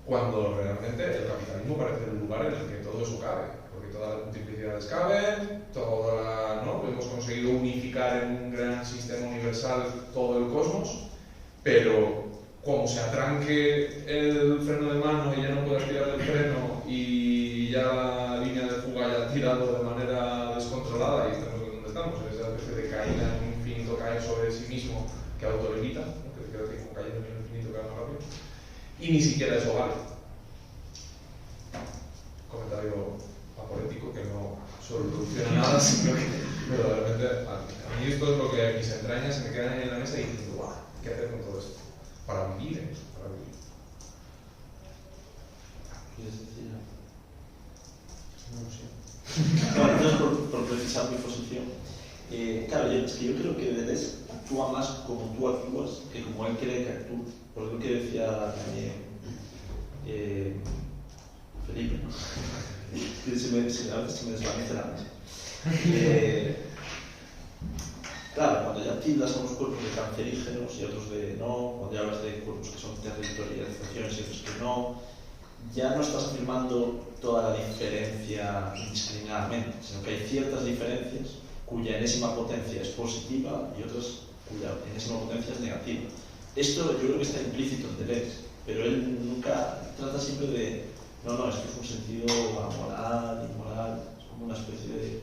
cuando realmente el capitalismo parece el lugar en el que todo eso cabe, porque todas las multiplicidades caben, ¿no? Hemos conseguido unificar en un gran sistema universal todo el cosmos, pero como se atranque el freno de mano y ya no puedas tirar el freno y ya la línea de fuga ya ha tirado de manera descontrolada y estamos donde estamos, en esa especie de caída en un infinito, cae sobre sí mismo que autolevita, ¿no? Que queda como cayendo en el infinito cada más rápido. Y ni siquiera eso vale. Comentario aporético que no soluciona nada, sino que verdaderamente a mí esto es lo que mis entrañas se me quedan ahí en la mesa y diciendo, guau, ¿qué hacer con todo esto? Para vivir en eso, para vivir. ¿Quieres decir algo? No lo sé. No, entonces, por precisar mi posición, claro, es que yo creo que Deleuze actúa más como tú actúas que como él cree que actúa. Por lo que decía también Felipe, ¿no? A veces se me desvanece la mesa. Claro, cuando ya tildas a unos cuerpos de cancerígenos y otros de no, cuando ya hablas de cuerpos que son territorializaciones y otros que no, ya no estás afirmando toda la diferencia indiscriminadamente, sino que hay ciertas diferencias cuya enésima potencia es positiva y otras cuya enésima potencia es negativa. Esto yo creo que está implícito en Deleuze, pero él nunca trata siempre de no, esto es un sentido amoral, inmoral, es como una especie de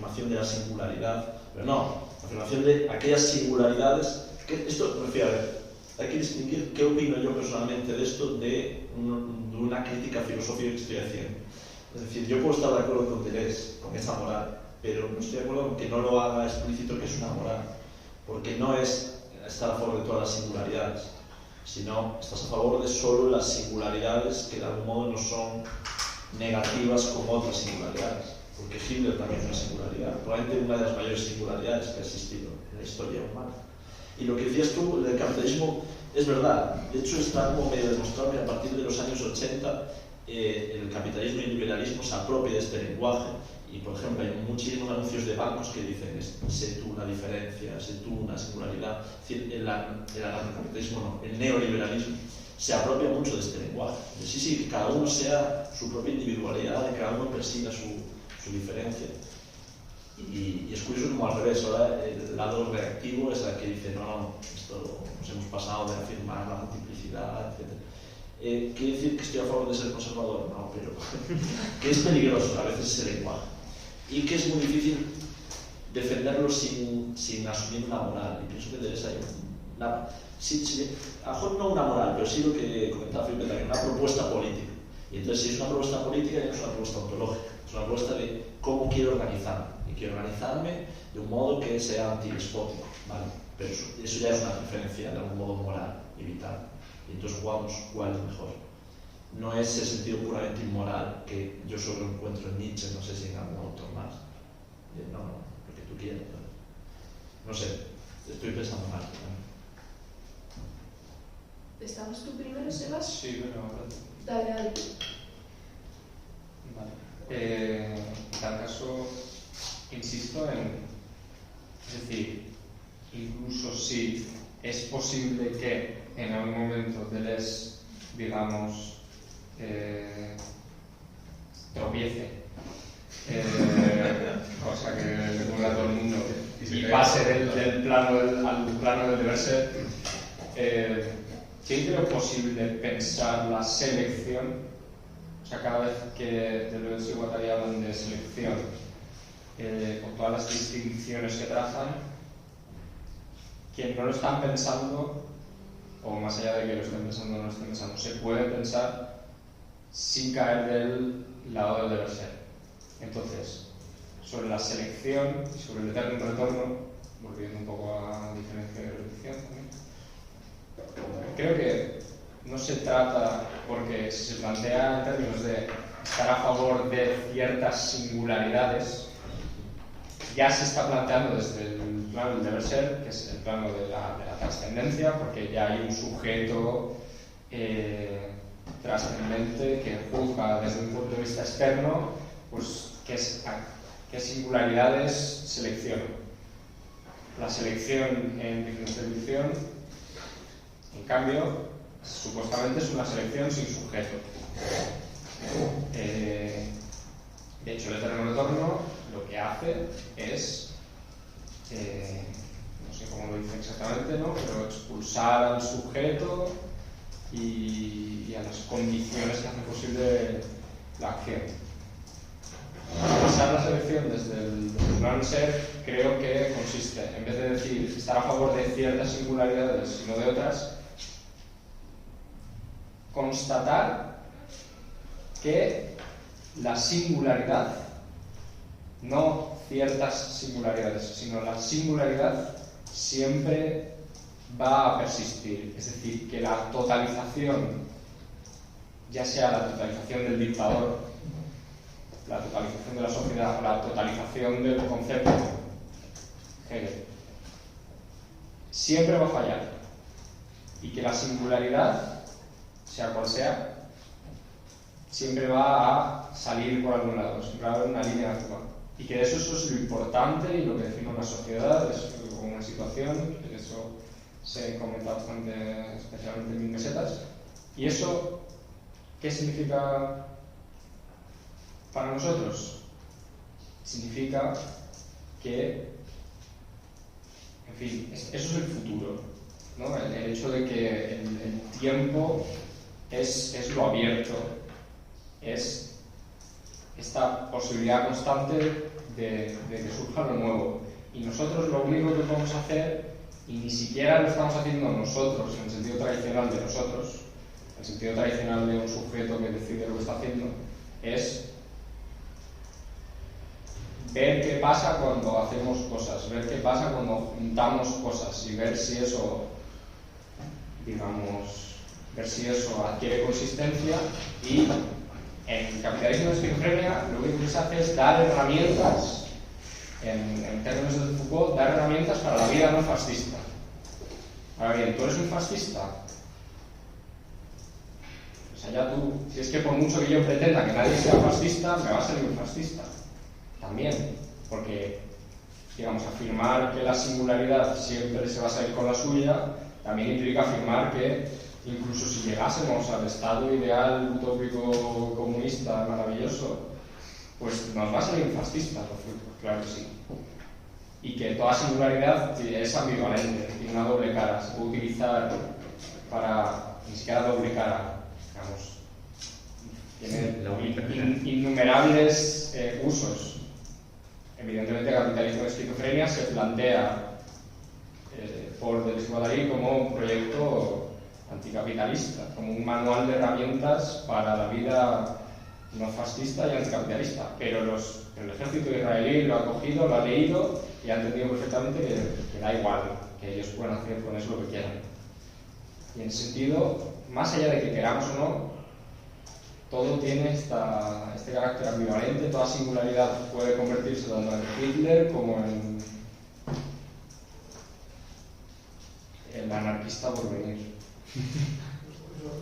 afirmación de la singularidad, pero no, la afirmación de aquellas singularidades, que esto, refiero a ver, hay que distinguir qué opino yo personalmente de esto de una crítica filosófica que estoy haciendo. Es decir, yo puedo estar de acuerdo con Deleuze, con esa moral, pero no estoy de acuerdo con que no lo haga explícito que es una moral, porque no es estar a favor de todas las singularidades, sino estás a favor de solo las singularidades que de algún modo no son negativas como otras singularidades, porque Hitler también es una singularidad, probablemente una de las mayores singularidades que ha existido en la historia humana. Y lo que decías tú del capitalismo es verdad, de hecho está como medio demostrado que a partir de los años 80 el capitalismo y el liberalismo se apropia de este lenguaje, y por ejemplo hay muchísimos anuncios de bancos que dicen sé tú una diferencia, sé tú una singularidad. Es decir, el anarcocapitalismo no, el neoliberalismo se apropia mucho de este lenguaje, de sí, que cada uno sea su propia individualidad, que cada uno persiga su diferencia. Y es curioso como al revés, ahora el lado reactivo es el que dice no, esto nos hemos pasado de afirmar la multiplicidad, etc. ¿Quiere decir que estoy a favor de ser conservador? No, pero que es peligroso a veces ese lenguaje y que es muy difícil defenderlo sin asumir una moral. Y pienso que debe ser a lo mejor no una moral, pero sí lo que comentaba Felipe también, una propuesta política. Y entonces si es una propuesta política ya no es una propuesta ontológica, es una propuesta de cómo quiero organizarme. Y quiero organizarme de un modo que sea antidespótico, ¿vale? Pero eso ya es una referencia de algún modo moral y vital. Y entonces jugamos cuál es mejor. No es ese sentido puramente inmoral que yo solo encuentro en Nietzsche, no sé si en algún autor más. No, lo que tú quieras. No sé, estoy pensando mal. ¿Estabas tú primero, Sebas? Sí, bueno, Dale. vale. En tal caso, insisto es decir, incluso si es posible que en algún momento Deleuze, digamos, tropiece, cosa que le ocurre a todo el mundo, y pase del plano al plano del deber ser, ¿sí creo posible pensar la selección? O sea, cada vez que Deleuze y Guattari hablan de selección, o todas las distinciones que trazan, quien no lo están pensando, o más allá de que lo estén pensando o no lo estén pensando, se puede pensar sin caer del lado del deber ser. Entonces, sobre la selección y sobre el eterno retorno, volviendo un poco a diferencia de repetición también, creo que no se trata, porque si se plantea en términos de estar a favor de ciertas singularidades, ya se está planteando desde el plano del deber ser, que es el plano de la trascendencia, porque ya hay un sujeto trascendente que juzga desde un punto de vista externo, pues qué singularidades selecciona. La selección en ciencia de evolución, en cambio, supuestamente es una selección sin sujeto. De hecho, el eterno retorno lo que hace es, no sé cómo lo dice exactamente, ¿no? Pero expulsar al sujeto y a las condiciones que hacen posible la acción. Pensar la selección desde el plano ser, creo que consiste, en vez de decir estar a favor de ciertas singularidades sino de otras, constatar que la singularidad, no ciertas singularidades, sino la singularidad siempre va a persistir. Es decir, que la totalización, ya sea la totalización del dictador, la totalización de la sociedad o la totalización del concepto, Hegel, siempre va a fallar. Y que la singularidad, sea cual sea, siempre va a salir por algún lado, siempre va a haber una línea actual. Y que eso es lo importante y lo que define una sociedad, es como una situación, que eso se comenta bastante, especialmente en Mil Mesetas. ¿Y eso qué significa para nosotros? Significa que, en fin, eso es el futuro, ¿no? El hecho de que el tiempo es lo abierto, es esta posibilidad constante de que surja lo nuevo. Y nosotros lo único que podemos hacer, y ni siquiera lo estamos haciendo nosotros, en el sentido tradicional de nosotros, el sentido tradicional de un sujeto que decide lo que está haciendo, es ver qué pasa cuando hacemos cosas, ver qué pasa cuando juntamos cosas y ver si eso, digamos, ver si eso adquiere consistencia. Y en capitalismo de esquizofrenia lo único que se hace es dar herramientas, en términos de Foucault, dar herramientas para la vida no fascista. Ahora bien, ¿tú eres un fascista? Pues allá tú. Si es que por mucho que yo pretenda que nadie sea fascista, me va a salir un fascista. También, porque, digamos, afirmar que la singularidad siempre se va a salir con la suya, también implica afirmar que incluso si llegásemos al estado ideal utópico comunista maravilloso, pues nos va a salir un fascista, claro que sí. Y que toda singularidad es ambivalente, tiene una doble cara, se puede utilizar para, ni siquiera doble cara, digamos, tiene innumerables usos. Evidentemente, el capitalismo de esquizofrenia se plantea por Deleuze y Guattari como un proyecto anticapitalista, como un manual de herramientas para la vida no fascista y anticapitalista. Pero el ejército israelí lo ha cogido, lo ha leído y ha entendido perfectamente que da igual, que ellos pueden hacer con eso lo que quieran. Y en sentido, más allá de que queramos o no, todo tiene este carácter ambivalente, toda singularidad puede convertirse tanto en Hitler como en el anarquista por venir.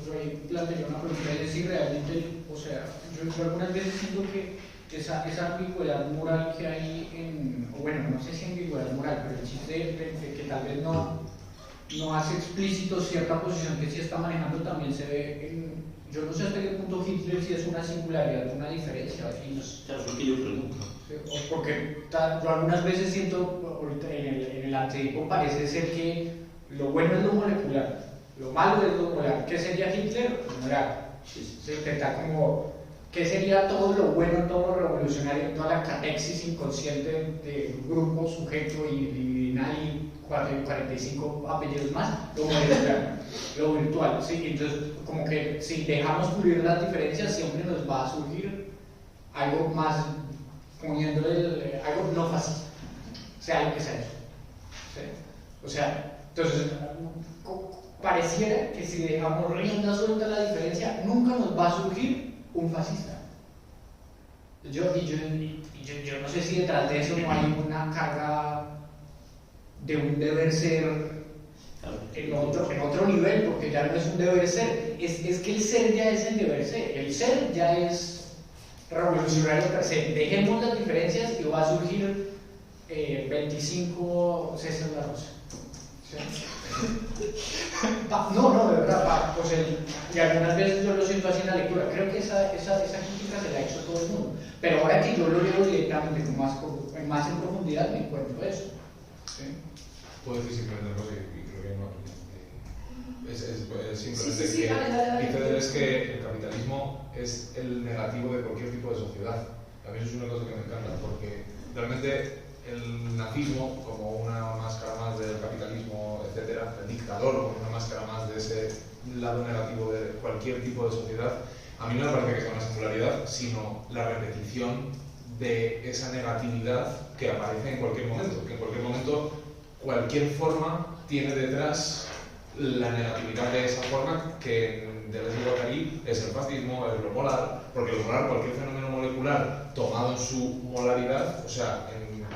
Yo ahí plantearía una pregunta, es decir, realmente, o sea, yo algunas veces siento que esa ambigüedad moral que hay o bueno, no sé si ambigüedad moral, pero el chiste de que tal vez no hace explícito cierta posición que sí está manejando también se ve en. Yo no sé hasta qué punto Hitler si es una singularidad, una diferencia. Claro, es lo que yo pregunto. Porque yo algunas veces siento, ahorita en el anteipo parece ser que lo bueno es lo molecular, lo malo es lo moral. ¿Qué sería Hitler? Moral. Se intenta como, ¿qué sería todo lo bueno, todo lo revolucionario, toda la catexis inconsciente de grupo, sujeto y nadie? 45 apellidos más, lo molecular, lo virtual, ¿sí? Entonces, como que si dejamos fluir las diferencias, siempre nos va a surgir algo más, poniéndole algo no fácil, sea lo que sea eso, ¿sí? O sea, entonces, pareciera que si dejamos rienda suelta a la diferencia, nunca nos va a surgir un fascista. Yo no sé si detrás de eso no hay una carga de un deber ser en otro nivel, porque ya no es un deber ser, es que el ser ya es el deber ser, el ser ya es revolucionario per se. Dejemos las diferencias y va a surgir 25 César La Rosa. No, de verdad, pues y algunas veces yo lo siento así en la lectura, creo que esa crítica se la ha hecho todo el mundo, pero ahora que yo lo leo directamente más en profundidad me encuentro eso. ¿Sí? Puedo decir simplemente una cosa y creo que no. Es simplemente sí, que dale. es que el capitalismo es el negativo de cualquier tipo de sociedad. A mí eso es una cosa que me encanta, porque realmente el nazismo, como una máscara más del capitalismo, etcétera, el dictador, como una máscara más de ese lado negativo de cualquier tipo de sociedad, a mí no me parece que sea una singularidad, sino la repetición de esa negatividad que aparece en cualquier momento, que en cualquier momento cualquier forma tiene detrás la negatividad de esa forma, que Deleuze y Guattari es el fascismo, es lo molar, porque lo molar, cualquier fenómeno molecular tomado en su molaridad, o sea,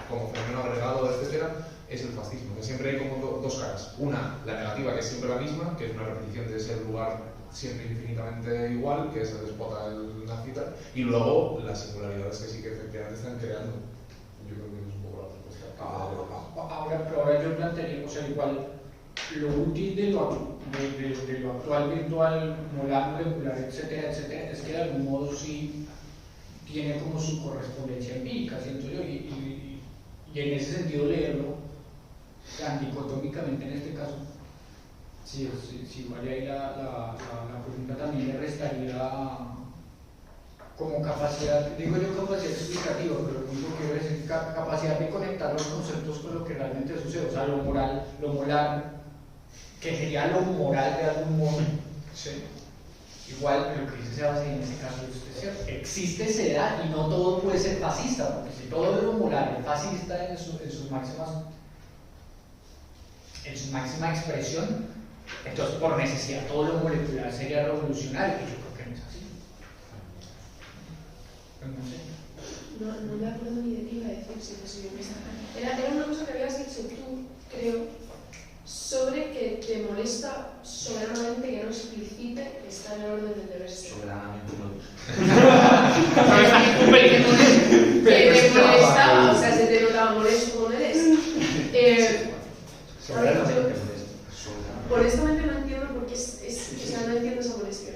como fenómeno agregado, etcétera, es el fascismo, que siempre hay como dos caras. Una, la negativa, que es siempre la misma, que es una repetición de ese lugar siempre infinitamente igual, que es el despota, el nazista, y luego las singularidades que sí que efectivamente están creando. Yo creo que es un poco la respuesta. Pero ahora yo plantearía, o sea, igual lo útil de lo actual, virtual, molecular, etcétera, es que de algún modo sí tiene como su correspondencia empírica, siento yo, y en ese sentido leerlo tan dicotómicamente en este caso, si igual ahí la pregunta también le restaría como capacidad, digo yo capacidad explicativa, pero lo único que quiero decir capacidad de conectar los conceptos con lo que realmente sucede, o sea, lo moral, que sería lo moral de algún modo. ¿Sí? Igual lo que dice Sebastián en este caso es cierto. Existe esa edad y no todo puede ser fascista, porque si todo es lo moral es fascista en su máxima expresión, entonces por necesidad todo lo molecular sería revolucionario, y yo creo que no es así. No sé. No me acuerdo ni de qué iba a decir, si no soy yo misma. Era una cosa que habías dicho tú, creo, sobre que te molesta soberanamente que no explicite que está en el orden del deber ser. Soberanamente no. Que te molesta, o sea, se te notaba molesto con eres. Honestamente no entiendo por qué o sea, no entiendo esa molestia.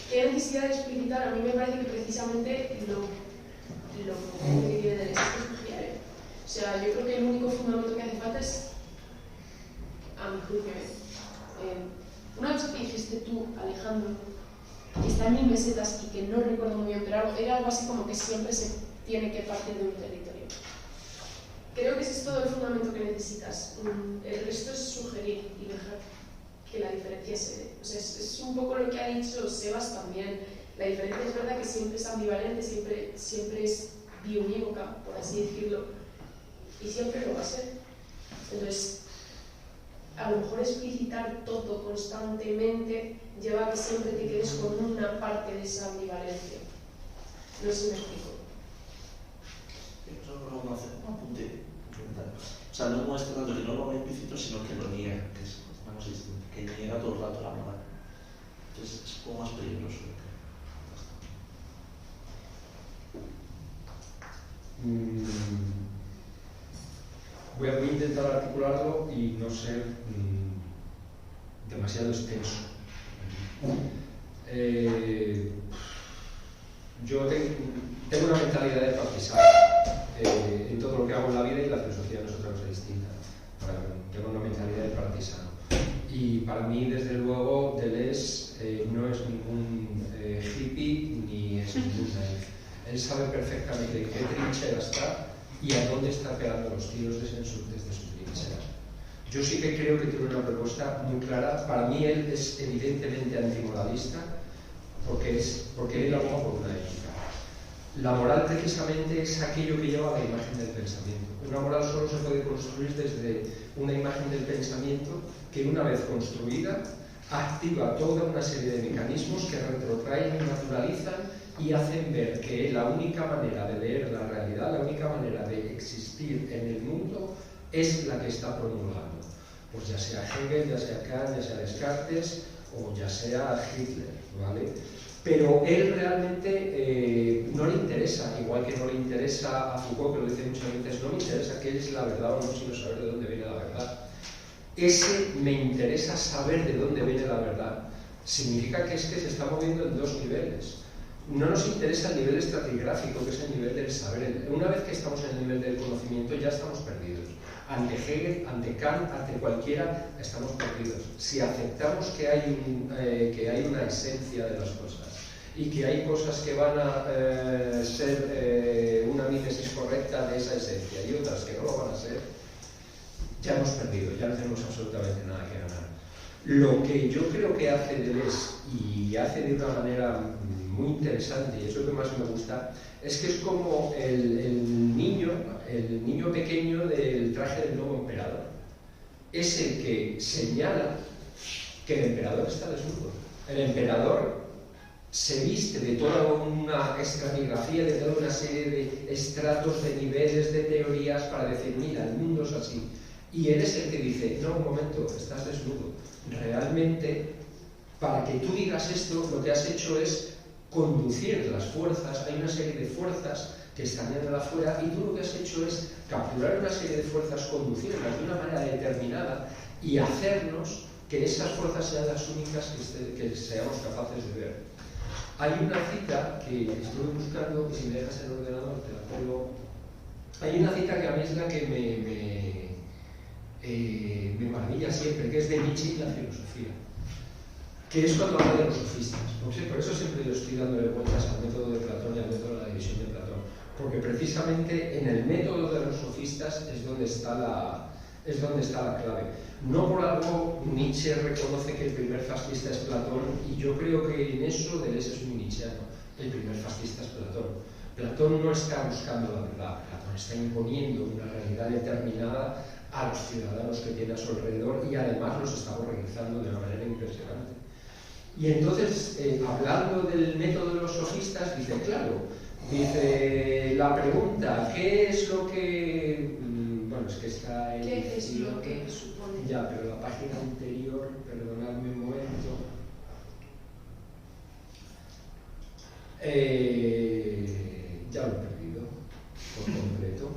¿Qué necesidad de explicitar? A mí me parece que precisamente lo que tiene del estudiar. O sea, yo creo que el único fundamento que hace falta es, a mi juicio, una cosa que dijiste tú, Alejandro, que está en 1000 mesetas y que no recuerdo muy bien, pero era algo así como que siempre se tiene que partir de un territorio. Creo que ese es todo el fundamento que necesitas. El resto es sugerir y dejar que la diferencia se dé. O sea, es un poco lo que ha dicho Sebas también. La diferencia es verdad que siempre es ambivalente, siempre es biunívoca, por así decirlo, y siempre lo va a ser. Entonces, a lo mejor explicitar todo constantemente lleva a que siempre te quedes con una parte de esa ambivalencia. No sé si me explico. Yo no hacer un apunte. O sea, no muestra tanto que no lo ve implícito, sino que lo niega, que es una cosa distinta, que niega todo el rato la moral. Entonces es un poco más peligroso. Voy a intentar articularlo y no ser demasiado extenso. Yo tengo una mentalidad de partisano en todo lo que hago en la vida, y la filosofía no es otra cosa distinta. Tengo una mentalidad de partisano. Y para mí, desde luego, Deleuze no es ningún hippie ni es ningún naif. Él sabe perfectamente en qué trinchera está y a dónde está pegando los tiros desde su trinchera. Yo sí que creo que tiene una propuesta muy clara. Para mí él es evidentemente antimoralista porque él aboga por una ética. La moral precisamente es aquello que lleva a la imagen del pensamiento. Una moral solo se puede construir desde una imagen del pensamiento que, una vez construida, activa toda una serie de mecanismos que retrotraen, naturalizan y hacen ver que la única manera de leer la realidad, la única manera de existir en el mundo es la que está promulgando. Pues ya sea Hegel, ya sea Kant, ya sea Descartes o ya sea Hitler, ¿vale? Pero él realmente no le interesa, igual que no le interesa a Foucault, que lo dice muchas veces, no me interesa qué es la verdad o no, sino saber de dónde viene la verdad. Ese me interesa saber de dónde viene la verdad. Significa que es que se está moviendo en dos niveles. No nos interesa el nivel estratigráfico, que es el nivel del saber. Una vez que estamos en el nivel del conocimiento, ya estamos perdidos. Ante Hegel, ante Kant, ante cualquiera, estamos perdidos. Si aceptamos que hay una esencia de las cosas y que hay cosas que van a ser una mímesis correcta de esa esencia y otras que no lo van a ser, ya hemos perdido, ya no tenemos absolutamente nada que ganar. Lo que yo creo que hace Deleuze, y hace de una manera muy interesante, y es lo que más me gusta, es que es como el niño pequeño del traje del nuevo emperador. Es el que señala que el emperador está desnudo. El emperador se viste de toda una estratigrafía, de toda una serie de estratos, de niveles, de teorías para decir, mira, el mundo es así. Y él es el que dice, no, un momento, estás desnudo. Realmente, para que tú digas esto, lo que has hecho es conducir las fuerzas. Hay una serie de fuerzas que están en el afuera y tú lo que has hecho es capturar una serie de fuerzas, conducirlas de una manera determinada y hacernos que esas fuerzas sean las únicas que seamos capaces de ver. Hay una cita que estuve buscando, que si me dejas el ordenador te la pongo. Hay una cita que a mí es la que me maravilla siempre, que es de Nietzsche y la filosofía. que es cuando habla de los sofistas. Por eso siempre yo estoy dándole vueltas al método de Platón y al método de la división de Platón, porque precisamente en el método de los sofistas es donde está la clave. No por algo Nietzsche reconoce que el primer fascista es Platón, y yo creo que en eso Deleuze es muy nietzscheano. El primer fascista es Platón. Platón no está buscando la verdad, Platón está imponiendo una realidad determinada a los ciudadanos que tiene a su alrededor, y además los está organizando de una manera impresionante. Y entonces, hablando del método de los sofistas, dice, claro, dice la pregunta, ¿qué es lo que...? Bueno, es que está en... ¿Qué es lo que supone? Ya, pero la página anterior, perdonadme un momento. Ya lo he perdido por completo.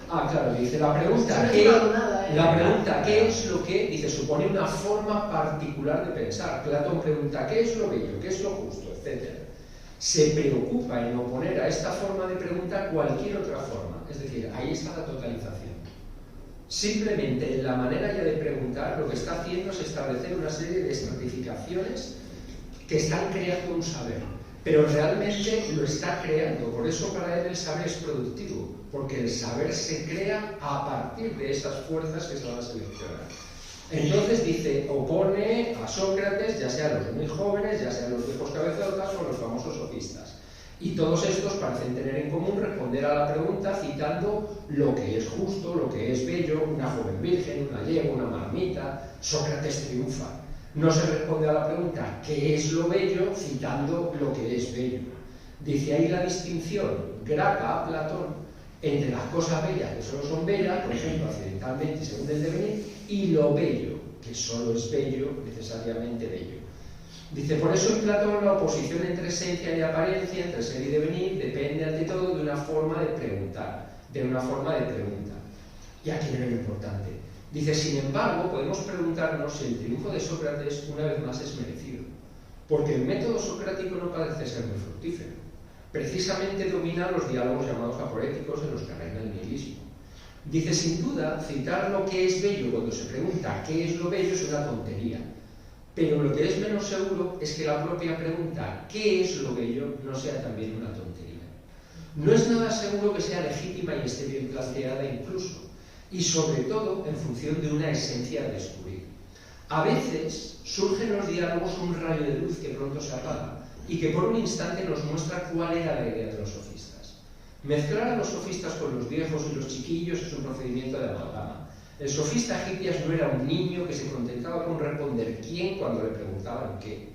Ah, claro, dice la pregunta, ¿qué es lo que? Dice, supone una forma particular de pensar. Platón pregunta, ¿qué es lo bello? ¿Qué es lo justo? Etcétera. Se preocupa en oponer a esta forma de pregunta cualquier otra forma. Es decir, ahí está la totalización. Simplemente en la manera ya de preguntar, lo que está haciendo es establecer una serie de estratificaciones que están creando un saber. Pero realmente lo está creando, por eso para él el saber es productivo, porque el saber se crea a partir de esas fuerzas que se van a seleccionar. Entonces dice, opone a Sócrates, ya sea a los muy jóvenes, ya sea a los viejos cabezotas o a los famosos sofistas. Y todos estos parecen tener en común responder a la pregunta citando lo que es justo, lo que es bello, una joven virgen, una yegua, una marmita. Sócrates triunfa. No se responde a la pregunta ¿qué es lo bello? Citando lo que es bello. Dice ahí la distinción graca a Platón entre las cosas bellas que solo son bellas, por ejemplo, accidentalmente según el devenir, y lo bello, que solo es bello, necesariamente bello. Dice, por eso en Platón la oposición entre esencia y apariencia, entre ser y devenir, depende ante todo de una forma de preguntar, de una forma de pregunta. Y aquí viene lo importante. Dice, sin embargo, podemos preguntarnos si el triunfo de Sócrates una vez más es merecido, porque el método socrático no parece ser muy fructífero. Precisamente domina los diálogos llamados aporéticos en los que reina el nihilismo. Dice, sin duda, citar lo que es bello cuando se pregunta qué es lo bello es una tontería, pero lo que es menos seguro es que la propia pregunta ¿qué es lo bello? No sea también una tontería. No es nada seguro que sea legítima y esté bien planteada incluso, y sobre todo en función de una esencia a descubrir. A veces surge en los diálogos un rayo de luz que pronto se apaga y que por un instante nos muestra cuál era la idea de los sofistas. Mezclar a los sofistas con los viejos y los chiquillos es un procedimiento de amalgama. El sofista Hipias no era un niño que se contentaba con responder quién cuando le preguntaban qué.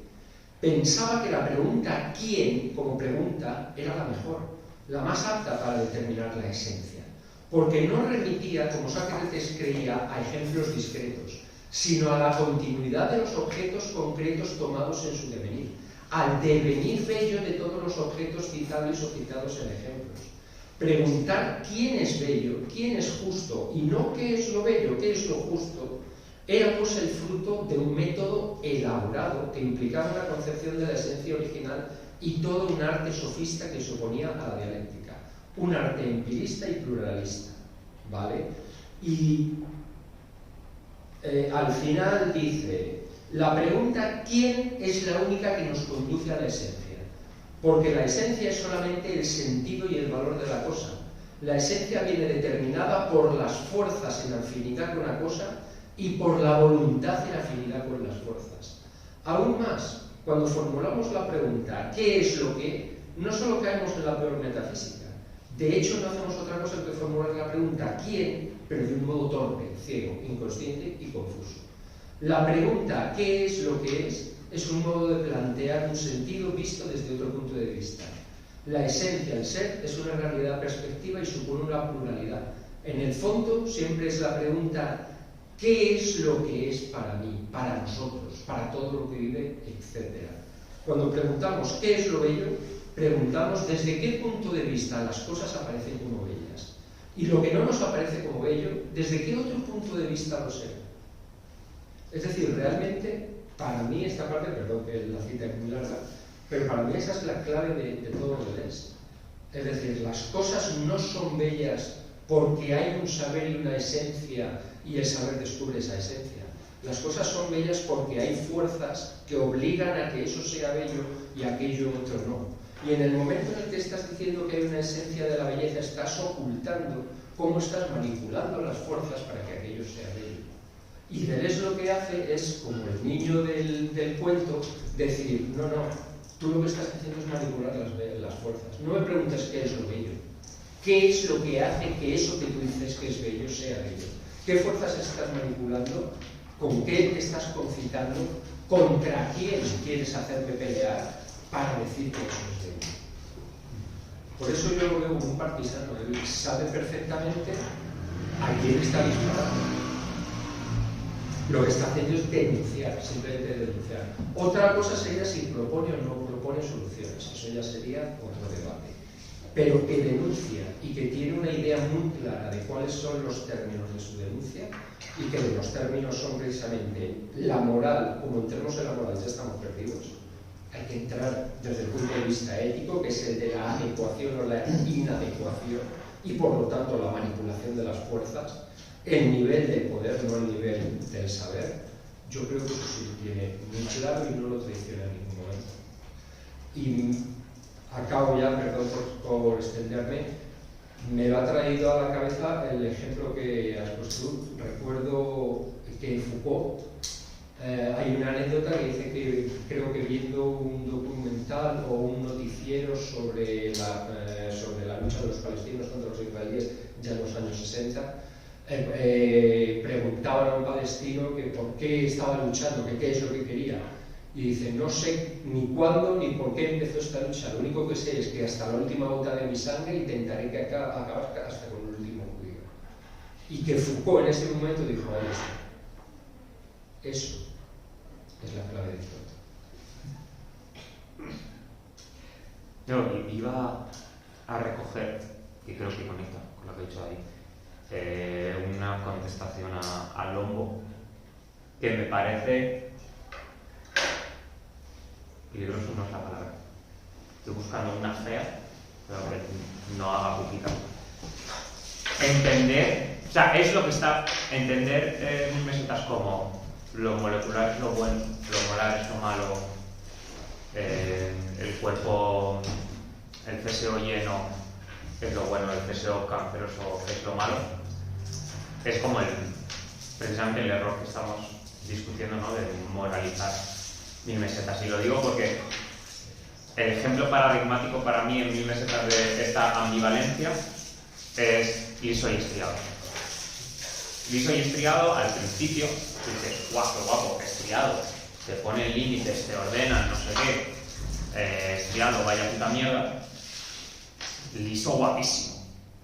Pensaba que la pregunta quién como pregunta era la mejor, la más apta para determinar la esencia, porque no remitía, como Sócrates creía, a ejemplos discretos, sino a la continuidad de los objetos concretos tomados en su devenir, al devenir bello de todos los objetos citables o citados en ejemplos. Preguntar quién es bello, quién es justo, y no qué es lo bello, qué es lo justo, era pues el fruto de un método elaborado que implicaba una concepción de la esencia original y todo un arte sofista que se oponía a la dialéctica, un arte empirista y pluralista, ¿vale? Y al final dice, la pregunta ¿quién? Es la única que nos conduce a la esencia, porque la esencia es solamente el sentido y el valor de la cosa. La esencia viene determinada por las fuerzas en afinidad con la cosa y por la voluntad en afinidad con las fuerzas. Aún más, cuando formulamos la pregunta ¿qué es lo que? No solo caemos en la peor metafísica, de hecho no hacemos otra cosa que formular la pregunta ¿quién? Pero de un modo torpe, ciego, inconsciente y confuso. La pregunta ¿qué es lo que es un modo de plantear un sentido visto desde otro punto de vista. La esencia, el ser, es una realidad perspectiva y supone una pluralidad. En el fondo siempre es la pregunta ¿qué es lo que es para mí, para nosotros, para todo lo que vive, etcétera? Cuando preguntamos ¿qué es lo bello?, preguntamos desde qué punto de vista las cosas aparecen como bellas. Y lo que no nos aparece como bello, ¿desde qué otro punto de vista lo será? Es decir, realmente, para mí esta parte, perdón que la cita es muy larga, pero para mí esa es la clave de todo Deleuze. Es decir, las cosas no son bellas porque hay un saber y una esencia y el saber descubre esa esencia. Las cosas son bellas porque hay fuerzas que obligan a que eso sea bello y aquello otro no. Y en el momento en el que estás diciendo que hay una esencia de la belleza, estás ocultando cómo estás manipulando las fuerzas para que aquello sea bello. Y Deleuze lo que hace es, como el niño del cuento, decir, no, tú lo que estás haciendo es manipular las fuerzas. No me preguntes qué es lo bello. ¿Qué es lo que hace que eso que tú dices que es bello sea bello? ¿Qué fuerzas estás manipulando? ¿Con qué te estás concitando? ¿Contra quién quieres hacerme pelear para decir que eso es bello? Por eso yo lo veo como un partisano. Él sabe perfectamente a quién está disparando. Lo que está haciendo es denunciar, simplemente denunciar. Otra cosa sería si propone o no propone soluciones. Eso ya sería otro debate. Pero que denuncia y que tiene una idea muy clara de cuáles son los términos de su denuncia y que los términos son precisamente la moral. Como entremos en la moral ya estamos perdidos. Hay que entrar desde el punto de vista ético, que es el de la adecuación o la inadecuación y por lo tanto la manipulación de las fuerzas. El nivel del poder, no el nivel del saber. Yo creo que eso sí lo tiene muy claro y no lo traiciona en ningún momento. Y acabo ya, perdón por extenderme, me lo ha traído a la cabeza el ejemplo que has puesto tú. Recuerdo que en Foucault hay una anécdota que dice que creo que viendo un documental o un noticiero sobre la lucha de los palestinos contra los israelíes ya en los años 60, preguntaban a un palestino que por qué estaba luchando, que qué es lo que quería. Y dice, no sé ni cuándo ni por qué empezó esta lucha, lo único que sé es que hasta la última gota de mi sangre intentaré que acabar hasta con el último judío. Y que Foucault en ese momento dijo, ahí está. Eso es la clave de todo. Yo iba a recoger, y creo que conecta con lo que he dicho ahí, una contestación a Lombo que me parece peligroso, no es la palabra. Estoy buscando una fea, pero que no haga puquita. Entender, o sea, es lo que está, entender mis mesetas como lo molecular es lo bueno, lo moral es lo malo, el cuerpo, el CSO lleno es lo bueno, el CSO canceroso es lo malo. Es como precisamente el error que estamos discutiendo, ¿no? De moralizar 1000 mesetas. Y lo digo porque el ejemplo paradigmático para mí en 1000 mesetas de esta ambivalencia es liso y estriado. Liso y estriado al principio dices, guau, qué guapo, estriado, te pone límites, te ordenan, no sé qué, estriado, vaya puta mierda. Liso guapísimo.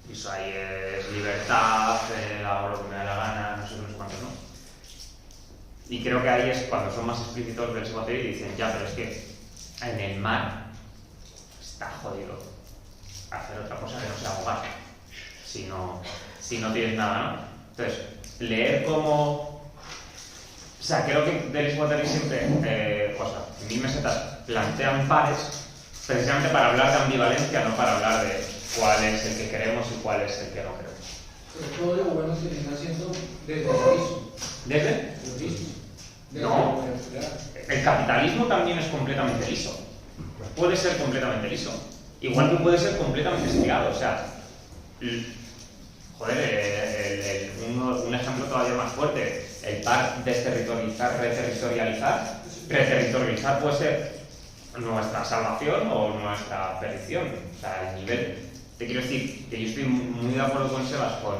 Liso ahí es libertad, hago lo que me da la gana, no sé cuántos, ¿no? Y creo que ahí es cuando son más explícitos del Sebote y dicen, ya, pero es que en el mar está jodido hacer otra cosa que no sea ahogar. Si no tienes nada, ¿no? Entonces, leer como... O sea, creo que Deleuze y Guattari siempre, en 1000 mesetas, plantean pares precisamente para hablar de ambivalencia, no para hablar de cuál es el que queremos y cuál es el que no queremos. Pero todo lo bueno se viene haciendo desde el mismo. ¿Desde? Lo mismo. No. El capitalismo también es completamente liso. Puede ser completamente liso. Igual que puede ser completamente estriado. O sea, joder, un ejemplo todavía más fuerte. El par desterritorializar, reterritorializar. Reterritorializar puede ser nuestra salvación o nuestra perdición. O sea, el nivel. Te quiero decir que yo estoy muy de acuerdo con Sebas con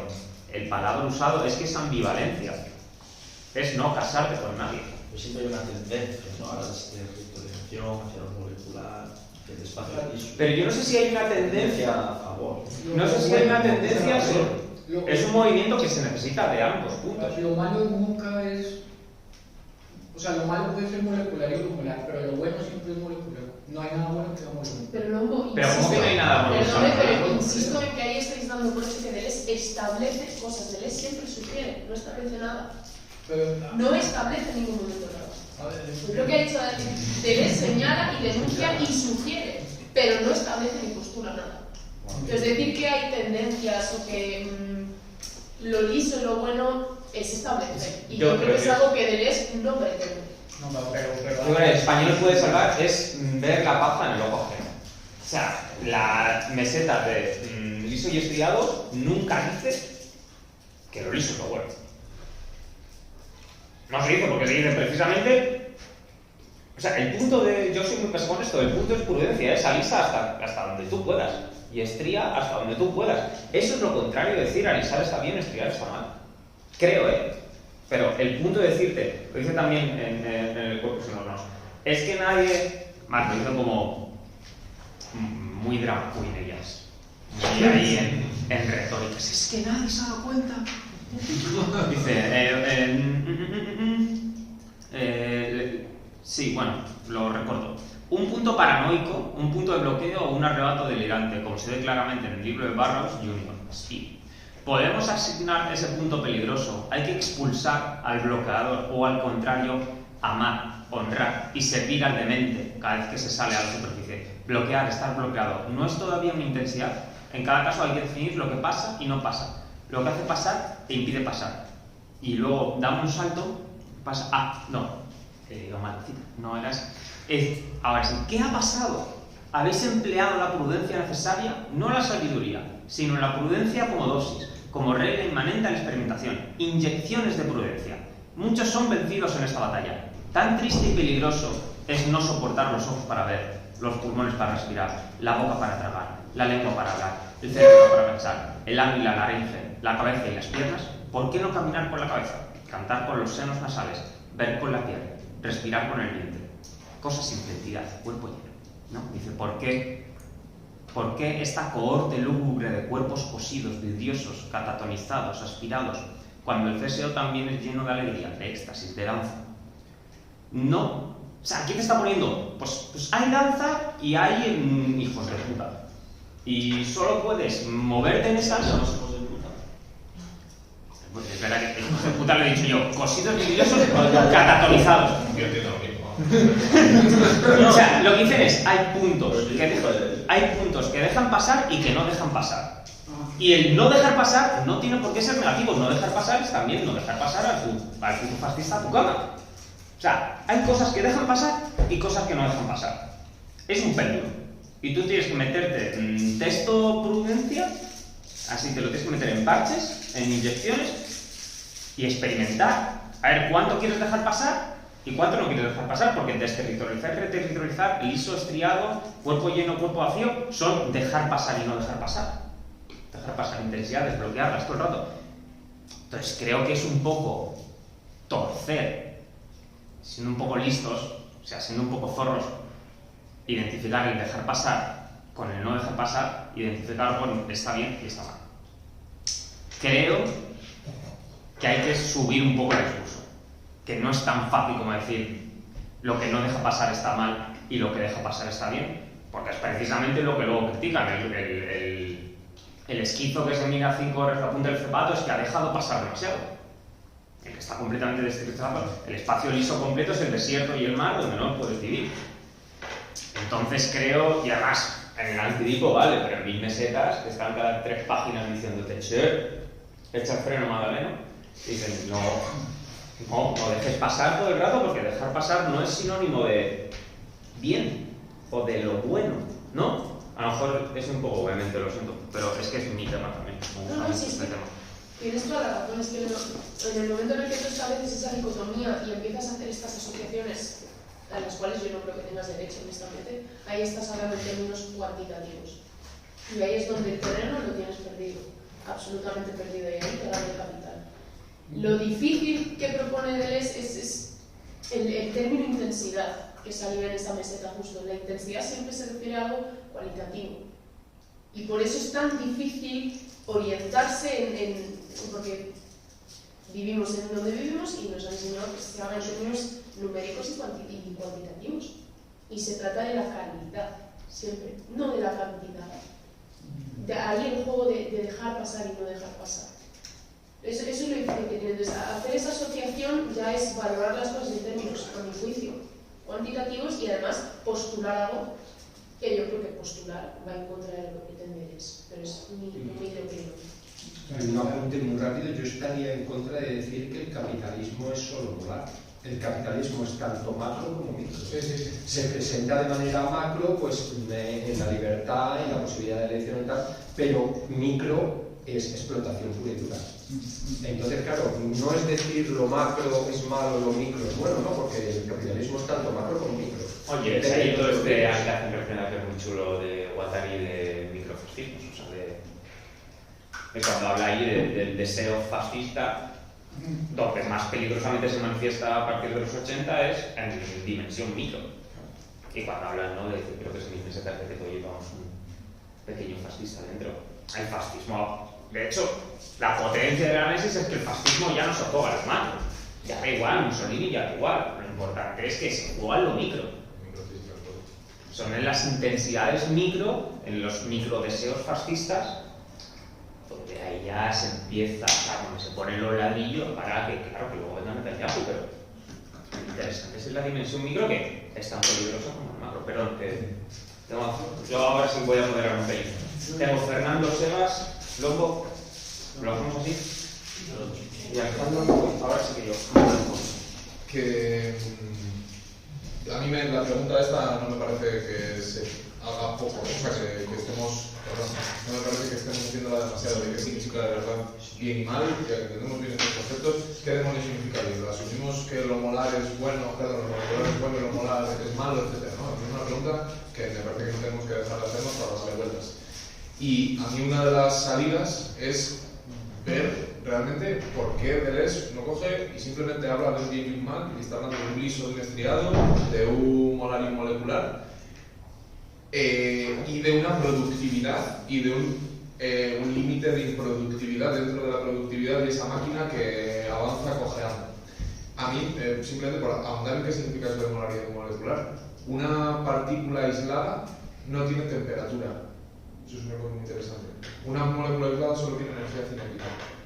el palabra usado, es que es ambivalencia. Es no casarte con nadie. Pero siempre hay una tendencia, ¿no? A la desterritorialización, hacia lo molecular, hacia el espacio liso. Pero yo no sé si hay una tendencia a favor. No sé si hay una tendencia, es un movimiento que se necesita de ambos puntos. Lo malo nunca es... O sea, lo malo puede ser molecular y molecular, pero lo bueno siempre es molecular. No hay nada bueno que sea molecular. Pero luego, pero ¿cómo que no hay nada bueno? Perdone, pero insisto en que ahí estáis dando por hecho que Deleuze establece cosas. Deleuze siempre sugiere, no establece nada. No establece en ningún momento nada. Yo creo que ha dicho Deleuze señala y denuncia y sugiere, pero no establece ni postula nada. Es decir, que hay tendencias o que lo liso y lo bueno es establecer. Y Yo yo creo que es creo que- algo que Deleuze no pretende. No, pero Lo que el español puede salvar es ver la paja en el ojo ajeno. O sea, la meseta de liso y estriado nunca dice que lo liso es lo bueno. No se dice porque se dice precisamente. O sea, el punto de. Yo soy muy pesado con esto. El punto es prudencia, es alisa hasta donde tú puedas. Y estría hasta donde tú puedas. Eso es lo contrario de decir alisar está bien, estriar está mal. Creo, Pero el punto de decirte, lo dice también en el cuerpo sin órganos, es que nadie. Más, lo dice como. Muy drama queen ellas. Muy ahí en retóricas. Es que nadie se ha dado cuenta. Dice. Sí, bueno, lo recuerdo. Un punto paranoico, un punto de bloqueo o un arrebato delirante, como se ve claramente en el libro de Burroughs Jr. Sí. Podemos asignar ese punto peligroso. Hay que expulsar al bloqueador o, al contrario, amar, honrar y servir al demente cada vez que se sale a la superficie. Bloquear, estar bloqueado. No es todavía una intensidad. En cada caso hay que definir lo que pasa y no pasa. Lo que hace pasar e impide pasar. Y luego damos un salto, pasa. Ah, no. Maldita. No era eso. Ahora sí, ¿qué ha pasado? Habéis empleado la prudencia necesaria, no la sabiduría, sino la prudencia como dosis, como regla inmanente a la experimentación, inyecciones de prudencia. Muchos son vencidos en esta batalla. Tan triste y peligroso es no soportar los ojos para ver, los pulmones para respirar, la boca para tragar, la lengua para hablar, el cerebro para pensar, el ano y la laringe, la cabeza y las piernas. ¿Por qué no caminar con la cabeza? Cantar con los senos nasales, ver con la piel, respirar con el vientre. Cosas sin identidad, cuerpo lleno. ¿No? Dice, ¿por qué esta cohorte lúgubre de cuerpos cosidos, vidriosos, catatonizados, aspirados, cuando el CSO también es lleno de alegría, de éxtasis, de danza? No. O sea, ¿quién te está poniendo? Pues hay danza y hay hijos de puta. Y solo puedes moverte en esas. Los hijos de puta. Pues es verdad que hijos de puta lo he dicho yo. Cosidos, vidriosos, catatonizados. Yo entiendo lo mismo. O sea, lo que dicen es, hay puntos que dejan pasar y que no dejan pasar. Y el no dejar pasar no tiene por qué ser negativo. No dejar pasar es también no dejar pasar al puto fascista a tu cama. O sea, hay cosas que dejan pasar y cosas que no dejan pasar. Es un péndulo. Y tú tienes que meterte en texto prudencia, así te lo tienes que meter en parches, en inyecciones y experimentar. A ver cuánto quieres dejar pasar y cuánto no quieres dejar pasar, porque desterritorializar y reterritorializar, liso, estriado, cuerpo lleno, cuerpo vacío, son dejar pasar y no dejar pasar. Dejar pasar intensidad, desbloquearlas todo el rato. Entonces creo que es un poco torcer, siendo un poco listos, o sea, siendo un poco zorros, identificar el dejar pasar con el no dejar pasar, identificar con está bien y está mal. Creo que hay que subir un poco el discurso, que no es tan fácil como decir lo que no deja pasar está mal y lo que deja pasar está bien, porque es precisamente lo que luego critican. El esquizo que se mira 5 horas la punta del zapato es que ha dejado pasar demasiado. El que está completamente desterrizado, el espacio liso completo es el desierto y el mar donde no puedes vivir. Entonces creo, y además en el antidipo vale, pero en 1000 mesetas que están cada 3 páginas diciéndote che, echa el freno Magdaleno, y dicen no dejes pasar todo el rato, porque dejar pasar no es sinónimo de bien o de lo bueno, ¿no? A lo mejor es un poco, obviamente lo siento, pero es que es mi tema también. No, sí, tienes toda la razón. Es que en el momento en el que tú estableces esa dicotomía y empiezas a hacer estas asociaciones a las cuales yo no creo que tengas derecho, honestamente, ahí estás hablando en términos cuantitativos. Y ahí es donde el terreno lo tienes perdido, absolutamente perdido, y ahí te gana el capital. Lo difícil que propone Deleuze es el término intensidad, que salía en esta meseta justo. La intensidad siempre se refiere a algo cualitativo. Y por eso es tan difícil orientarse porque vivimos en donde vivimos y nos han enseñado que se hagan en términos numéricos y cuantitativos. Y se trata de la calidad, siempre, no de la cantidad. Ahí el juego de dejar pasar y no dejar pasar. Eso es lo difícil que tiene. Entonces, hacer esa asociación ya es valorar las cosas en términos, a mi juicio, cuantitativos, y además postular algo que yo creo que postular va en contra de lo que pretende Deleuze, pero es mi opinión. Un apunte muy rápido, yo estaría en contra de decir que el capitalismo es solo moral. El capitalismo es tanto macro como micro. Se presenta de manera macro, pues en la libertad, en la posibilidad de elección y tal, pero micro es explotación pura y dura. Entonces, claro, no es decir lo macro es malo, lo micro es bueno, ¿no? Porque el capitalismo es tanto macro como micro. Oye, se ha ido este hace un personaje muy chulo de Guattari de microfascismos, o sea, de cuando habla ahí del deseo fascista, donde más peligrosamente se manifiesta a partir de los 80 es en dimensión micro. Y cuando hablan, ¿no? Creo que es el mismo que hoy llevamos un pequeño fascista dentro. El fascismo, de hecho, la potencia del análisis es que el fascismo ya no se juega a los macros. Ya da igual, Mussolini ya da igual. Lo importante es que se juega en lo micro. Son en las intensidades micro, en los microdeseos fascistas, donde ahí ya se empieza, cuando se ponen los ladrillos para que, claro, que luego vengan Netanyahu, pero lo interesante es la dimensión micro que es tan peligrosa como el macro. Perdón, yo ahora sí voy a moderar un pelín. Tengo Fernando, Sebas, Lobo, ¿lo hacemos así? Y Alejandro, ahora sí que yo. Que a mí la pregunta esta no me parece que se haga poco, o sea, que estemos, perdón, no me parece que estemos haciéndola demasiado de qué significa de verdad bien y mal, que entendemos bien estos conceptos. ¿Qué demonios significa bien? Asumimos que lo molar es bueno, perdón, lo molar es bueno y lo molar es malo, etc. ¿no? Es una pregunta que me parece que no tenemos que dejar de hacernos para darle vueltas. Y a mí una de las salidas es ver realmente por qué Deleuze no coge y simplemente habla de un bien y un mal, y está hablando de un liso, de un estriado, de un molario molecular, y de una productividad y de un límite de improductividad dentro de la productividad de esa máquina que avanza cojeando. A mí, simplemente por ahondar en qué significa eso de molario molecular, una partícula aislada no tiene temperatura. Eso es una cosa muy interesante. Una molécula aislada solo tiene energía cinética.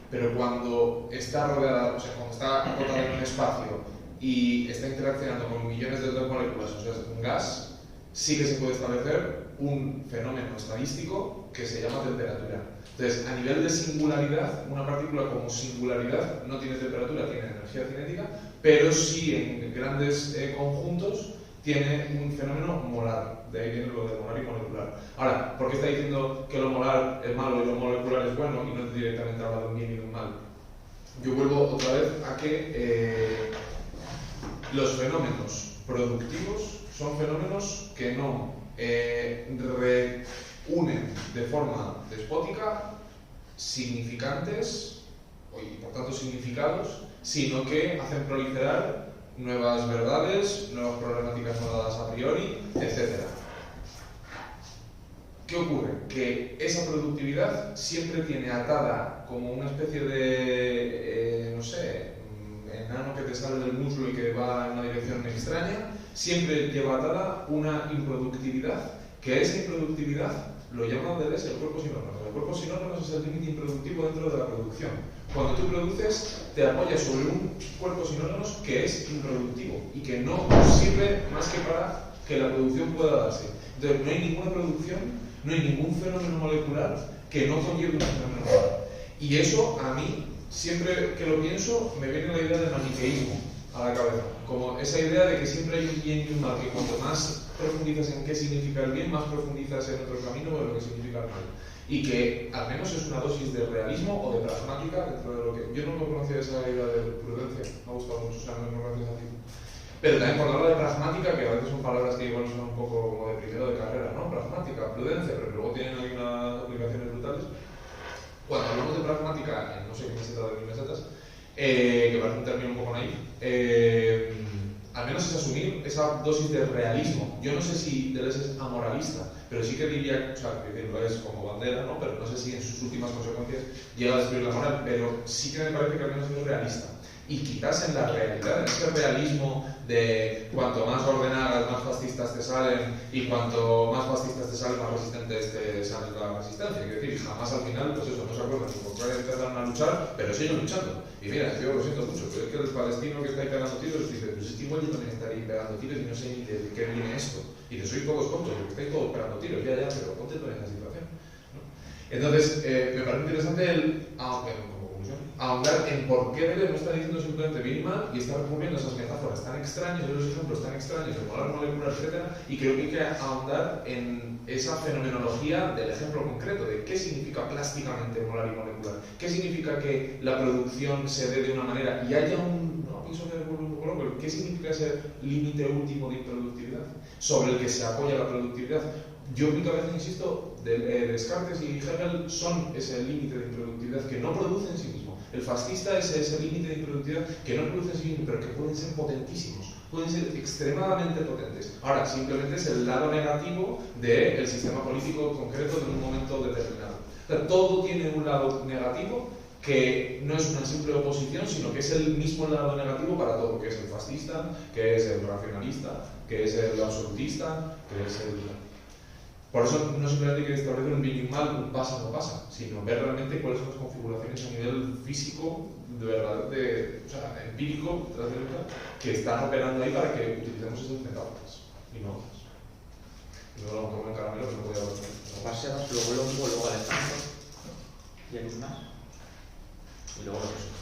Pero cuando está rodeada, o sea, cuando está acotada en un espacio y está interaccionando con millones de otras moléculas, o sea, es un gas, sí que se puede establecer un fenómeno estadístico que se llama temperatura. Entonces, a nivel de singularidad, una partícula como singularidad no tiene temperatura, tiene energía cinética, pero sí en grandes conjuntos tiene un fenómeno molar. De ahí viene lo de molar y molecular. Ahora, ¿por qué está diciendo que lo molar es malo y lo molecular es bueno y no directamente habla de un bien y de un mal? Yo vuelvo otra vez a que los fenómenos productivos son fenómenos que no reúnen de forma despótica significantes y por tanto significados, sino que hacen proliferar nuevas verdades, nuevas problemáticas no dadas a priori, etc. ¿Qué ocurre? Que esa productividad siempre tiene atada como una especie de, no sé, enano que te sale del muslo y que va en una dirección extraña, siempre lleva atada una improductividad, que esa improductividad lo llaman Deleuze el cuerpo sin órganos. El cuerpo sin órganos es el límite improductivo dentro de la producción. Cuando tú produces, te apoyas sobre un cuerpo sin órganos que es improductivo y que no sirve más que para que la producción pueda darse. Entonces, no hay ninguna producción, no hay ningún fenómeno molecular que no conlleve un fenómeno molecular. Y eso, a mí, siempre que lo pienso, me viene la idea del maniqueísmo a la cabeza. Como esa idea de que siempre hay un bien y un mal, que cuanto más profundizas en qué significa el bien, más profundizas en otro camino de lo que significa el mal. Y que al menos es una dosis de realismo o de pragmática dentro de lo que... Yo no me conocía esa idea de prudencia, me ha gustado mucho, o sea, no me conocía esa tipo. Pero también por hablar de pragmática, que a veces son palabras que igual son un poco como de primero de carrera, ¿no? Pragmática, prudencia, pero luego tienen algunas aplicaciones brutales. Cuando hablamos de pragmática, en no sé qué meseta de 1000 mesetas, que parece un término un poco naif, al menos es asumir esa dosis de realismo. Yo no sé si Deleuze es amoralista, pero sí que diría, o sea, que lo es como bandera, ¿no? Pero no sé si en sus últimas consecuencias llega a destruir la moral, pero sí que me parece que al menos es realista. Y quizás en la realidad, en ese realismo de cuanto más ordenadas, más fascistas te salen, y cuanto más fascistas te salen, más resistentes te sale la resistencia. Es decir, jamás al final, pues eso, no se acuerdan ni por qué empezaron a luchar, pero siguen luchando. Y mira, yo lo siento mucho, pero es que el palestino que está ahí pegando tiros dice, pues es que igual yo también estaría ahí pegando tiros y no sé ni de qué viene esto. Y que sois todos tontos, porque estáis todos pegando tiros, ya, pero ponte tú en esa situación, ¿no? Entonces, me parece interesante aunque como conclusión ahondar en por qué Deleuze no está diciendo simplemente Minimal y está recurriendo a esas metáforas tan extrañas, esos ejemplos tan extraños de molar molecular, etc. Y creo que hay que ahondar en esa fenomenología del ejemplo concreto, de qué significa plásticamente molar y molecular, qué significa que la producción se dé de una manera y haya no pienso que un poco loco, pero qué significa ese límite último de improductividad sobre el que se apoya la productividad. Yo mi cabeza, insisto, Descartes y Hegel son ese límite de improductividad que no produce en sí mismo. El fascista es ese límite de improductividad que no produce en sí mismo, pero que pueden ser potentísimos, pueden ser extremadamente potentes. Ahora, simplemente es el lado negativo del sistema político concreto en un momento determinado. O sea, todo tiene un lado negativo que no es una simple oposición, sino que es el mismo lado negativo para todo, que es el fascista, que es el racionalista, que es el absolutista, que es el... Por eso no simplemente hay que establecer un bien y un mal, un pasa o no pasa, sino ver realmente cuáles son las configuraciones a nivel físico, de verdad, o sea, empírico, que están operando ahí para que utilicemos esas metáforas y no otras. Y luego lo pongo en caramelo que no podía hablar. Pasebas, luego Longo, luego Alejandro, y hay más. Y luego lo resto.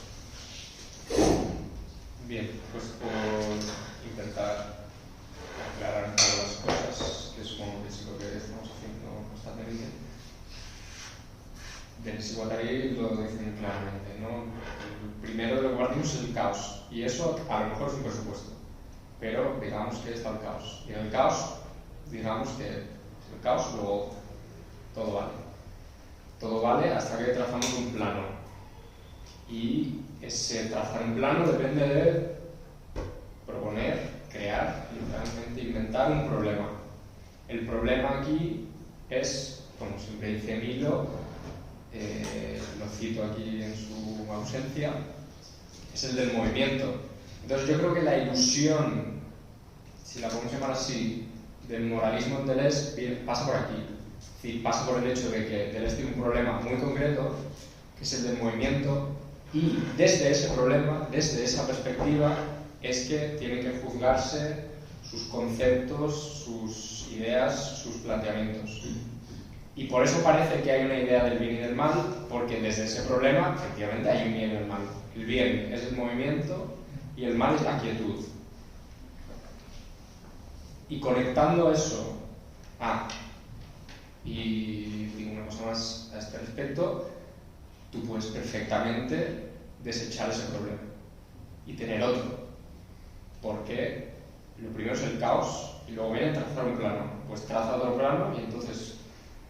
Bien, pues por intentar aclarar un poco las cosas, que supongo que es lo que estamos haciendo constantemente. Deleuze y Guattari lo dicen claramente, ¿no? El primero de lo que partimos es el caos, y eso a lo mejor es un presupuesto, pero digamos que está el caos. Y en el caos, digamos que el caos luego todo vale. Todo vale hasta que trazamos un plano. Y ese trazar un plano depende de proponer, crear y realmente inventar un problema. El problema aquí es, como siempre dice Milo, lo cito aquí en su ausencia, es el del movimiento. Entonces yo creo que la ilusión, si la podemos llamar así, del moralismo en Deleuze pasa por aquí. Es decir, pasa por el hecho de que Deleuze tiene un problema muy concreto, que es el del movimiento, y desde ese problema, desde esa perspectiva, es que tienen que juzgarse sus conceptos, sus ideas, sus planteamientos. Y por eso parece que hay una idea del bien y del mal, porque desde ese problema, efectivamente, hay un bien y el mal. El bien es el movimiento y el mal es la quietud. Y conectando eso y digo una cosa más a este respecto, tú puedes perfectamente desechar ese problema y tener otro. Porque lo primero es el caos y luego viene trazar un plano. Pues traza otro plano y entonces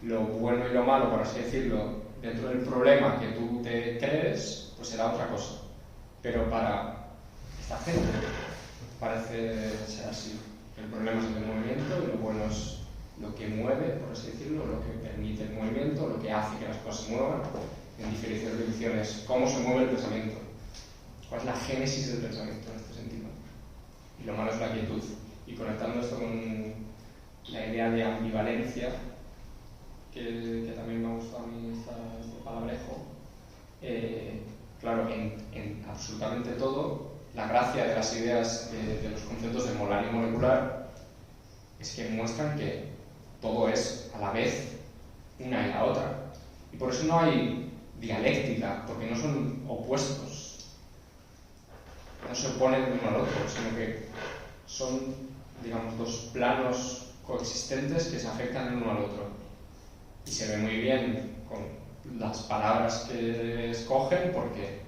lo bueno y lo malo, por así decirlo, dentro del problema que tú te crees, pues será otra cosa. Pero para esta gente parece ser así. El problema es el movimiento y lo bueno es lo que mueve, por así decirlo, lo que permite el movimiento, lo que hace que las cosas se muevan. En diferentes direcciones, cómo se mueve el pensamiento, cuál es la génesis del pensamiento en este sentido. Y lo malo es la quietud. Y conectando esto con la idea de ambivalencia, que también me gusta a mí este palabrejo, claro, en absolutamente todo, la gracia de las ideas de los conceptos de molar y molecular es que muestran que todo es a la vez una y la otra. Y por eso no hay dialéctica, porque no son opuestos, no se oponen el uno al otro, sino que son, digamos, dos planos coexistentes que se afectan el uno al otro. Y se ve muy bien con las palabras que escogen, porque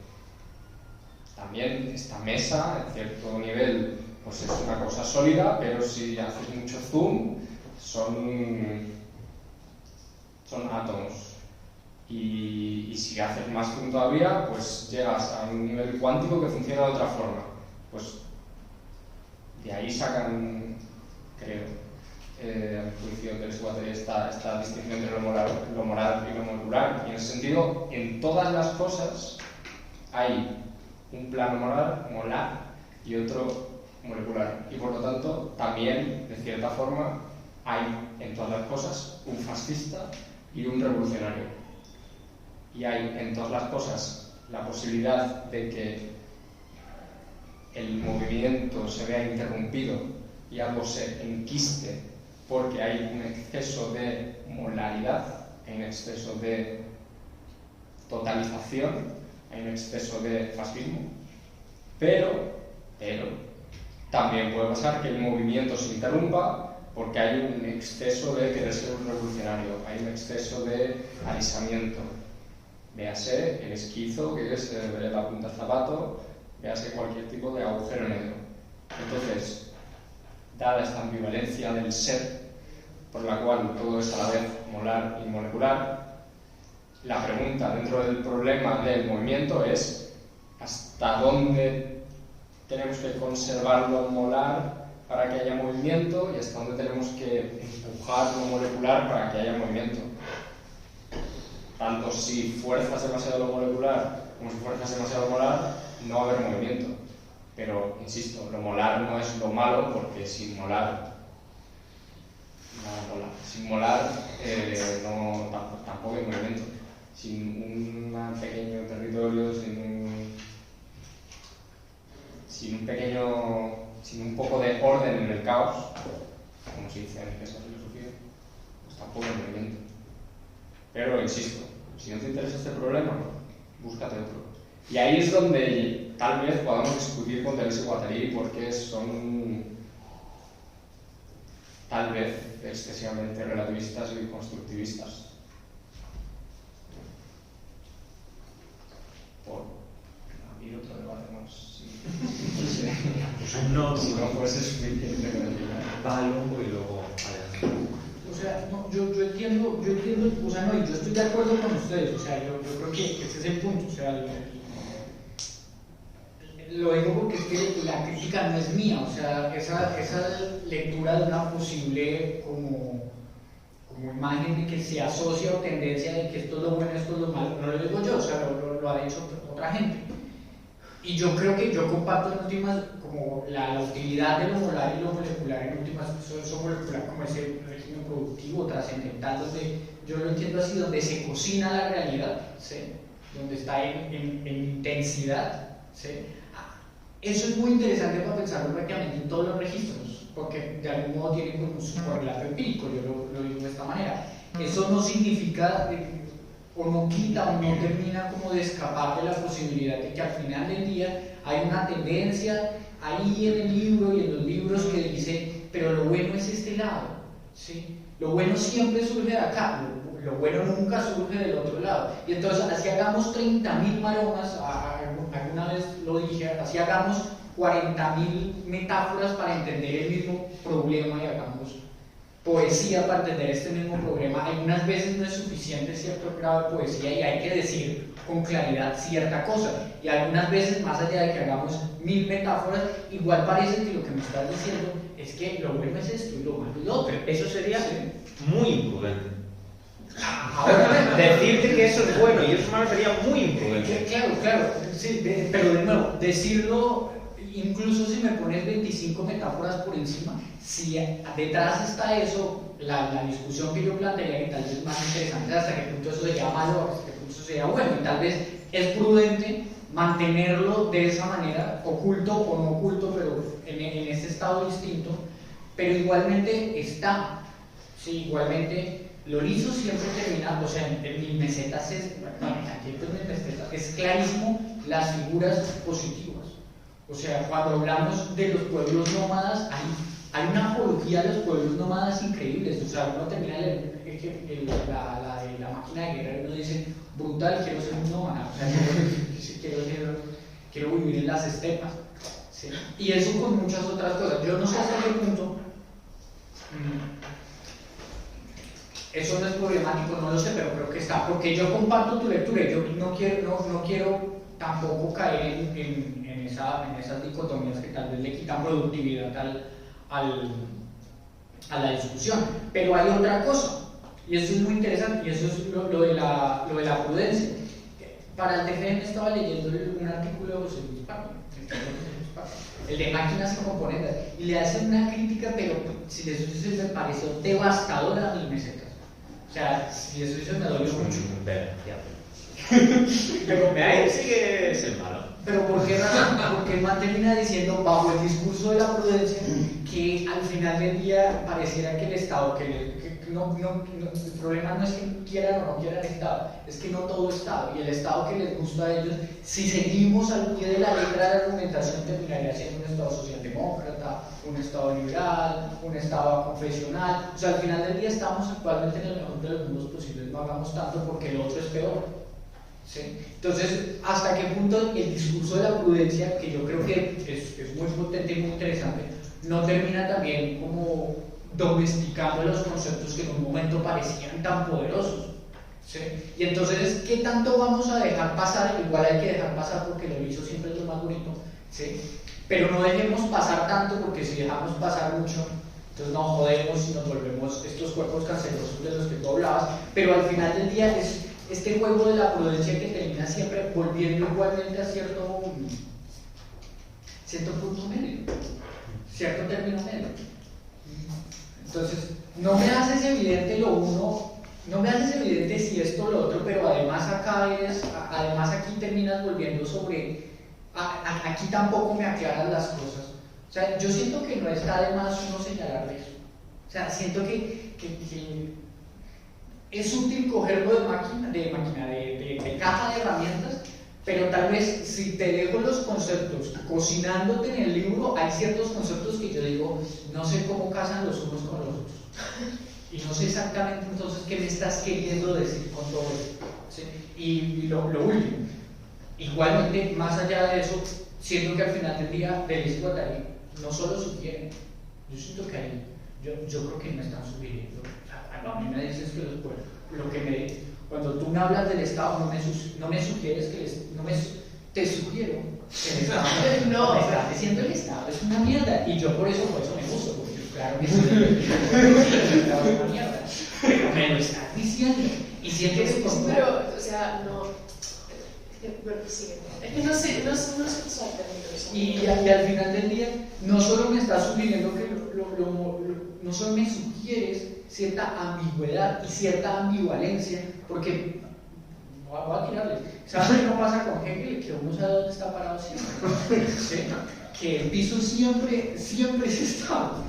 también esta mesa, en cierto nivel, pues es una cosa sólida, pero si haces mucho zoom, son átomos. Y si haces más zoom todavía, pues llegas a un nivel cuántico que funciona de otra forma. Pues de ahí sacan, creo, el juicio de Guattari esta distinción entre lo moral y lo molecular. Y en ese sentido, en todas las cosas hay un plano molar y otro molecular. Y por lo tanto, también, de cierta forma, hay en todas las cosas un fascista y un revolucionario. Y hay en todas las cosas la posibilidad de que el movimiento se vea interrumpido y algo se enquiste porque hay un exceso de molaridad, un exceso de totalización, hay un exceso de fascismo, pero también puede pasar que el movimiento se interrumpa porque hay un exceso de querer ser un revolucionario, hay un exceso de alisamiento. Véase el esquizo, que es la punta del zapato, véase cualquier tipo de agujero negro. Entonces, dada esta ambivalencia del ser, por la cual todo es a la vez molar y molecular, la pregunta dentro del problema del movimiento es ¿hasta dónde tenemos que conservar lo molar para que haya movimiento y hasta dónde tenemos que empujar lo molecular para que haya movimiento? Tanto si fuerzas demasiado lo molecular como si fuerzas demasiado molar, no va a haber movimiento. Pero, insisto, lo molar no es lo malo, porque sin molar tampoco hay movimiento. Sin un pequeño territorio, sin un poco de orden en el caos, como se dice en esa filosofía, pues tampoco hay movimiento. Pero, insisto, si no te interesa este problema, búscate otro. Y ahí es donde tal vez podamos discutir con Deleuze y Guattari porque son tal vez excesivamente relativistas y constructivistas. Por abrir otro debate más. Si no fuese suficiente con el final. Va al hongo y luego O sea, no, yo entiendo, o sea, no, y yo estoy de acuerdo con ustedes, o sea, yo creo que ese es el punto, o sea, lo digo porque es que la crítica no es mía, o sea, esa lectura de una posible como imagen de que se asocia o tendencia de que esto es lo bueno, esto es lo malo, no lo digo yo, o sea, lo ha dicho otra gente. Y yo creo que yo comparto en últimas como la utilidad de lo molar y lo molecular en últimas, eso molecular como ese régimen productivo, trascendental, donde yo lo entiendo así, donde se cocina la realidad, ¿sí? Donde está en intensidad, ¿sí? Eso es muy interesante para pensarlo prácticamente en todos los registros, porque de algún modo tienen como su correlato empírico, yo lo digo de esta manera. Eso no significa o no quita o no termina como de escapar de la posibilidad de que al final del día hay una tendencia ahí en el libro y en los libros que dice, pero lo bueno es este lado, ¿sí? Lo bueno siempre surge de acá, lo bueno nunca surge del otro lado. Y entonces, así hagamos 30.000 maromas, alguna vez lo dije, así hagamos 40.000 metáforas para entender el mismo problema y hagamos poesía para entender este mismo problema. Algunas veces no es suficiente cierto grado de poesía y hay que decir con claridad cierta cosa. Y algunas veces, más allá de que hagamos 1000 metáforas, igual parece que lo que me estás diciendo es que lo bueno es esto y lo malo es lo otro. Eso sería muy imprudente. Ahora, Decirte que eso es bueno y eso es malo sería muy imprudente. Claro, sí, pero de nuevo, decirlo, incluso si me pones 25 metáforas por encima, si detrás está eso, la discusión que yo plantearía, que tal vez es más interesante, hasta qué punto eso sería malo, hasta qué punto eso sería bueno, y tal vez es prudente mantenerlo de esa manera, oculto o no oculto, pero en este estado distinto, pero igualmente está, sí, igualmente. Lorizo siempre termina, o sea, en Mil Mesetas es clarísimo las figuras positivas. O sea, cuando hablamos de los pueblos nómadas, hay una apología de los pueblos nómadas increíbles. O sea, uno termina la máquina de guerra y uno dice, brutal, quiero ser un nómada. O sea, quiero vivir en las estepas. ¿Sí? Y eso con muchas otras cosas. Yo no sé hasta qué punto. Eso no es problemático, no lo sé, pero creo que está, porque yo comparto tu lectura y yo no quiero tampoco caer en esas dicotomías que tal vez le quitan productividad a la discusión. Pero hay otra cosa, y eso es muy interesante, y eso es lo de la prudencia. Para el TFM estaba leyendo un artículo de José Luis Pardo, el de máquinas y componentes, y le hacen una crítica, pero si les me pareció devastadora a Mil Mesetas. O sea, si eso me dolió mucho. Pero ahí sí que es el malo. Pero ¿por qué razón? Porque el man termina diciendo, bajo el discurso de la prudencia, que al final del día pareciera que el Estado, que el problema no es que quieran o no quieran Estado, es que no todo Estado, y el Estado que les gusta a ellos, si seguimos al pie de la letra de la argumentación, terminaría siendo un Estado socialdemócrata, un Estado liberal, un Estado confesional. O sea, al final del día estamos actualmente en el mejor de los mundos posibles, no hagamos tanto porque el otro es peor. ¿Sí? Entonces, ¿hasta qué punto el discurso de la prudencia, que yo creo que es muy potente y muy interesante, no termina también como domesticando los conceptos que en un momento parecían tan poderosos? ¿Sí? Y entonces, ¿qué tanto vamos a dejar pasar? Igual hay que dejar pasar porque lo liso siempre es lo más bonito, ¿sí? Pero no dejemos pasar tanto, porque si dejamos pasar mucho, entonces nos jodemos y nos volvemos estos cuerpos cancerosos de los que tú hablabas. Pero al final del día es este juego de la prudencia que termina siempre volviendo igualmente a cierto punto medio, cierto término medio. Entonces, no me haces evidente lo uno, no me haces evidente si esto o lo otro, pero además además aquí terminas volviendo sobre, aquí tampoco me aclaras las cosas. O sea, yo siento que no está de más uno señalar eso. O sea, siento que es útil cogerlo de caja de herramientas, pero tal vez si te dejo los conceptos cocinándote en el libro, hay ciertos conceptos que yo digo, no sé cómo casan los unos con los otros. Y no sé exactamente entonces qué me estás queriendo decir con todo esto. ¿Sí? Y lo último, igualmente, más allá de eso, siento que al final del día, Deleuze y Guattari no solo sugieren, yo siento que ahí, yo creo que no están sugiriendo. A mí me dices que cuando tú me hablas del Estado, no me sugieres te sugiero que el Estado no, me estás diciendo el Estado es una mierda, y yo por eso me gusto, porque claro que sí, el Estado es una mierda, pero me lo estás diciendo, y siento que pero, o sea, no, bueno, sí, es que no sé exactamente eso. Y al final del día, no solo me estás sugiriendo que no solo me sugieres cierta ambigüedad y cierta ambivalencia, porque voy a tirarle. ¿Sabes qué no pasa con Hegel? Que uno sabe dónde está parado siempre. ¿Sí? Que el piso siempre es estable.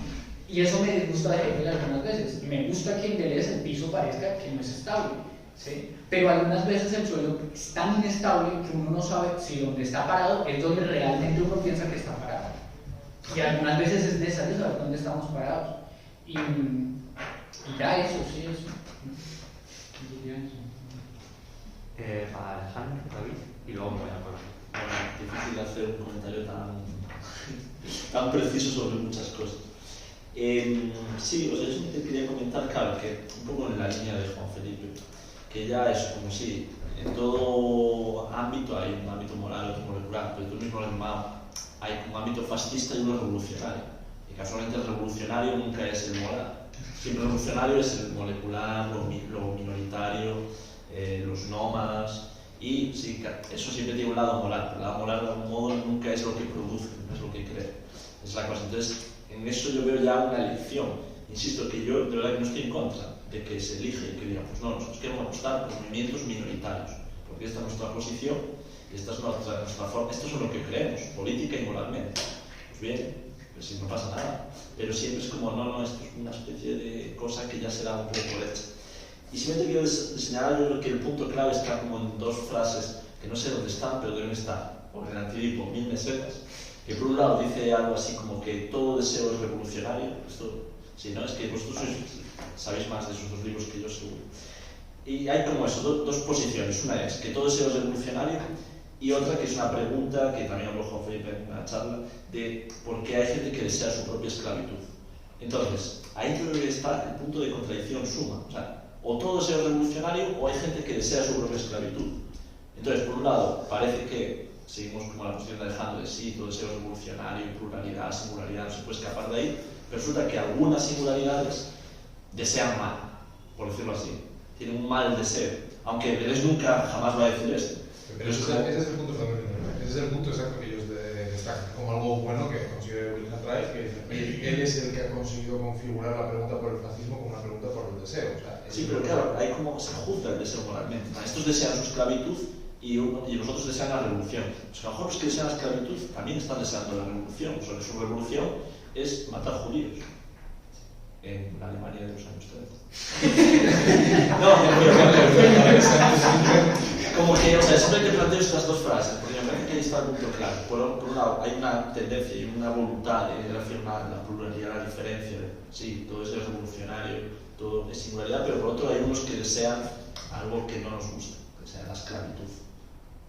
Y eso me disgusta de Hegel algunas veces. Me gusta que en Deleuze el piso parezca que no es estable. ¿Sí? Pero algunas veces el suelo es tan inestable que uno no sabe si donde está parado es donde realmente uno piensa que está parado. Y algunas veces es necesario saber dónde estamos parados. Y ya eso, sí, eso. Para Alejandro, David, y luego me voy a poner. Bueno, difícil hacer un comentario tan preciso sobre muchas cosas. Sí, o sea, yo simplemente quería comentar, claro, que un poco en la línea de Juan Felipe, que ya es como si en todo ámbito hay un ámbito moral, otro molecular, pero tú mismo lo has llamado, hay un ámbito fascista y uno revolucionario. Y casualmente el revolucionario nunca es el moral. Siempre el revolucionario es el molecular, lo minoritario, los nómadas, y sí, eso siempre tiene un lado moral, pero el lado moral de algún modo nunca es lo que produce, no es lo que crea, es la cosa. Entonces, en eso yo veo ya una elección. Insisto que yo de verdad que no estoy en contra de que se elige y que digamos, no, nosotros queremos apostar por movimientos minoritarios, porque esta es nuestra posición, y esta es nuestra forma, esto es lo que creemos, política y moralmente. Pues bien, pues si no pasa nada, pero siempre es como, no, esto es una especie de cosa que ya será un poco hecha. Y simplemente quiero señalar, yo creo que el punto clave está como en dos frases que no sé dónde están, pero deben estar, por el Antídipo, 1000 mesetas, que por un lado dice algo así como que todo deseo es revolucionario. Esto, si no, es que vosotros sabéis más de esos dos libros que yo seguro. Y hay como eso, dos posiciones. Una es que todo deseo es revolucionario, y otra que es una pregunta que también habló Juan Felipe en una charla, de por qué hay gente que desea su propia esclavitud. Entonces, ahí creo que está el punto de contradicción suma. O sea, o todo deseo es revolucionario o hay gente que desea su propia esclavitud. Entonces, por un lado, parece que seguimos como la posición de Alejandro de sí, todo deseo es revolucionario, pluralidad, singularidad, no se puede escapar de ahí, pero resulta que algunas singularidades desean mal, por decirlo así. Tienen un mal deseo, aunque Deleuze nunca jamás va a decir esto. Pero ese es el punto también, ese es el punto exacto que ellos destacan como algo bueno que consigue Wilhelm Reich, que él es el que ha conseguido configurar la pregunta por el fascismo como una pregunta por el deseo. O sea, sí, pero claro, hay como se juzga el deseo moralmente. Estos desean su esclavitud y los otros desean la revolución. O sea, a lo mejor los que desean la esclavitud también están deseando la revolución. O sea, que su revolución es matar judíos. en la Alemania de los años 30. No, como que, o sea, simplemente planteo estas dos frases, porque me parece que ahí está el punto claro. Por un lado, hay una tendencia y una voluntad de afirmar la pluralidad, la diferencia, sí, todo eso es revolucionario, todo es singularidad, pero por otro hay unos que desean algo que no nos gusta, que sea la esclavitud.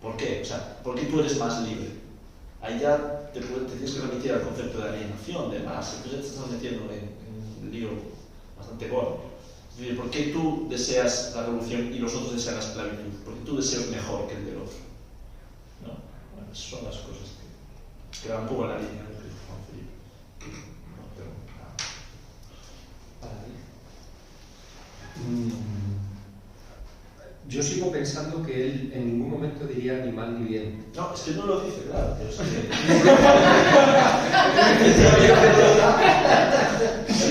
¿Por qué? O sea, ¿por qué tú eres más libre? Ahí ya te tienes que remitir al concepto de alienación, de más, entonces ya te estás metiendo en un lío bastante gordo. Es decir, ¿por qué tú deseas la revolución y los otros desean la esclavitud? ¿Por qué tú deseas mejor que el del otro? ¿No? Bueno, esas son las cosas que van un poco en la línea de lo que dijo Juan Felipe. No, pero nada. Yo sigo pensando que él en ningún momento diría ni mal ni bien. No, es que no lo dice, claro, pero es que...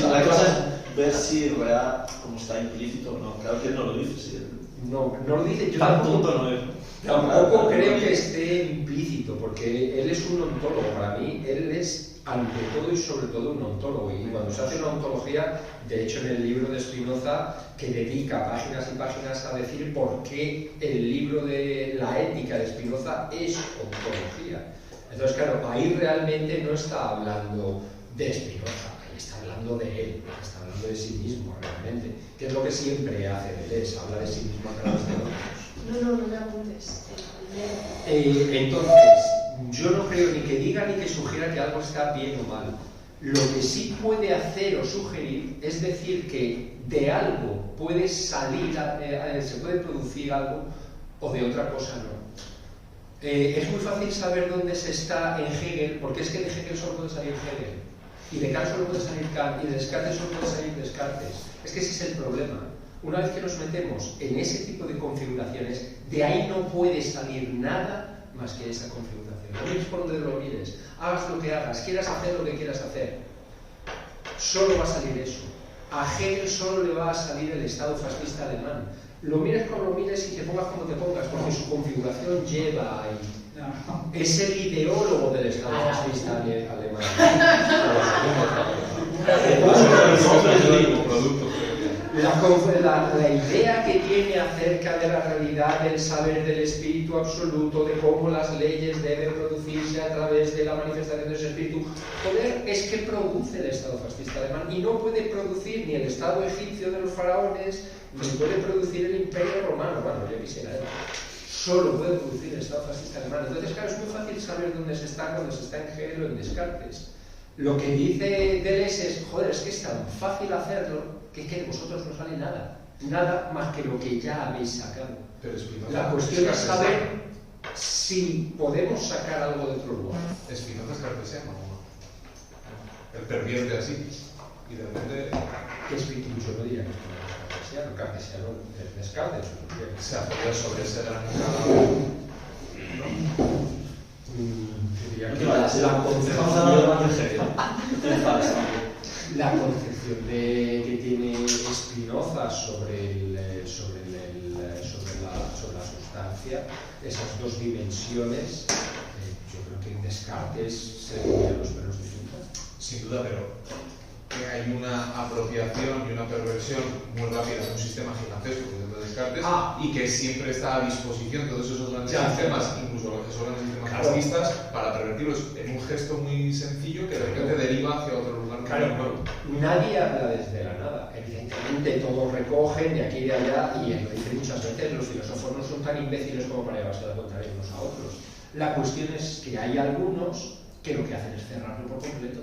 La cosa es ver si en realidad como está implícito o no. Claro que él no lo dice, sí. No lo dice. Yo Tan tonto no es. Tampoco creo que esté implícito, porque él es un ontólogo. Para mí, él es ante todo y sobre todo un ontólogo. Y cuando se hace una ontología, de hecho en el libro de Spinoza, que dedica páginas y páginas a decir por qué el libro de la ética de Spinoza es ontología. Entonces, claro, ahí realmente no está hablando de Spinoza, ahí está hablando de él, está hablando de sí mismo realmente, que es lo que siempre hace Deleuze, habla de sí mismo a través de otros. No me apuntes. Entonces, yo no creo ni que diga ni que sugiera que algo está bien o mal. Lo que sí puede hacer o sugerir es decir que de algo puede salir, se puede producir algo o de otra cosa no. Es muy fácil saber dónde se está en Hegel, porque es que de Hegel solo puede salir Hegel, y de Kant solo puede salir Kant, y de Descartes solo puede salir Descartes. Es que ese es el problema. Una vez que nos metemos en ese tipo de configuraciones, de ahí no puede salir nada más que esa configuración. Lo mires por donde lo mires, hagas lo que hagas, quieras hacer lo que quieras hacer, solo va a salir eso. A Hegel solo le va a salir el Estado fascista alemán. Lo mires como lo mires y te pongas como te pongas, porque su configuración lleva ahí. Es el ideólogo del Estado fascista alemán. La idea que tiene acerca de la realidad, del saber del espíritu absoluto, de cómo las leyes deben producirse a través de la manifestación de ese espíritu, poder es que produce el Estado fascista alemán, y no puede producir ni el Estado egipcio de los faraones, ni puede producir el Imperio romano. Bueno, yo quisiera él. Solo puede producir el Estado fascista alemán. Entonces, claro, es muy fácil saber dónde se está cuando se está en Hegel o en Descartes. Lo que dice Deleuze es, joder, es que es tan fácil hacerlo que es que de vosotros no sale nada. Nada más que lo que ya habéis sacado. La cuestión es saber si podemos sacar algo de otro lugar. Spinoza es cartesiano, ¿no? Él pervierte así. Y de repente... ¿Qué espíritu? Yo no diría que es cartesiano es Descartes. Se apoya sobre ese gran la concepción que tiene Spinoza sobre la sustancia, esas dos dimensiones, yo creo que en Descartes se veían los pelos de punta. Sin duda, pero que hay una apropiación y una perversión muy rápida de un sistema gigantesco de Descartes y que siempre está a disposición todos esos grandes sistemas, incluso esos grandes sistemas fascistas, para pervertirlos en un gesto muy sencillo que de repente deriva hacia otro lugar. Claro, nadie habla desde la nada. Evidentemente todos recogen de aquí y de allá, y lo dice muchas veces, los filósofos no son tan imbéciles como para llevarse la contraria unos a otros. La cuestión es que hay algunos que lo que hacen es cerrarlo por completo.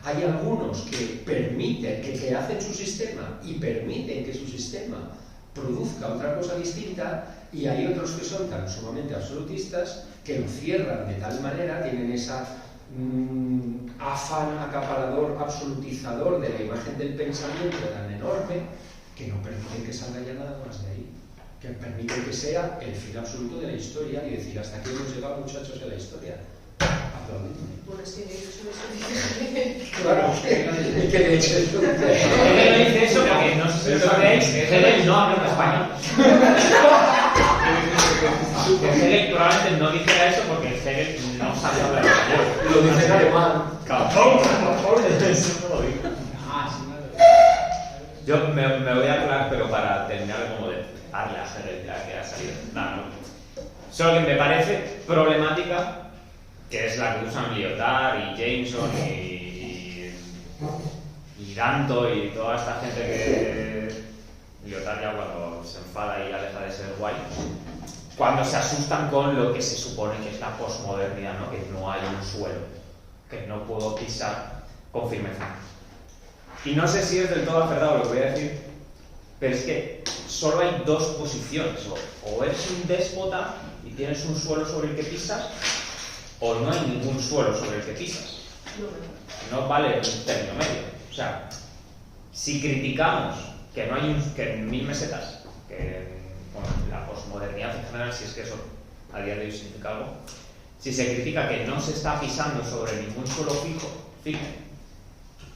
Hay algunos que permiten, que hacen su sistema y permiten que su sistema produzca otra cosa distinta, y hay otros que son tan sumamente absolutistas que lo cierran de tal manera, tienen esa afán acaparador, absolutizador de la imagen del pensamiento tan enorme, que no permiten que salga ya nada más de ahí, que permiten que sea el fin absoluto de la historia y decir, hasta aquí hemos llegado, muchachos, de la historia. Bueno, es que de hecho eso dice. Claro, es que de hecho eso dice eso porque no sé si lo sabéis, Hegel no habla español. Hegel probablemente no dijera eso porque Hegel no sabe hablar español. Lo dice en alemán. Eso no lo digo. Sí, Yo me voy a aclarar, pero para terminar como de darle a Hegel ya que ha salido. Nada, no. Solo que me parece problemática, que es la que usan Lyotard y Jameson y Danto y toda esta gente que... Lyotard ya cuando se enfada y ya deja de ser guay. Cuando se asustan con lo que se supone que es la posmodernidad, ¿no? Que no hay un suelo, que no puedo pisar con firmeza. Y no sé si es del todo acertado lo que voy a decir, pero es que solo hay dos posiciones, o eres un déspota y tienes un suelo sobre el que pisas, o no hay ningún suelo sobre el que pisas. No vale un término medio. O sea, si criticamos que no hay que en 1000 mesetas, que bueno, la posmodernidad en general, si es que eso a día de hoy significa algo, si se critica que no se está pisando sobre ningún suelo fijo,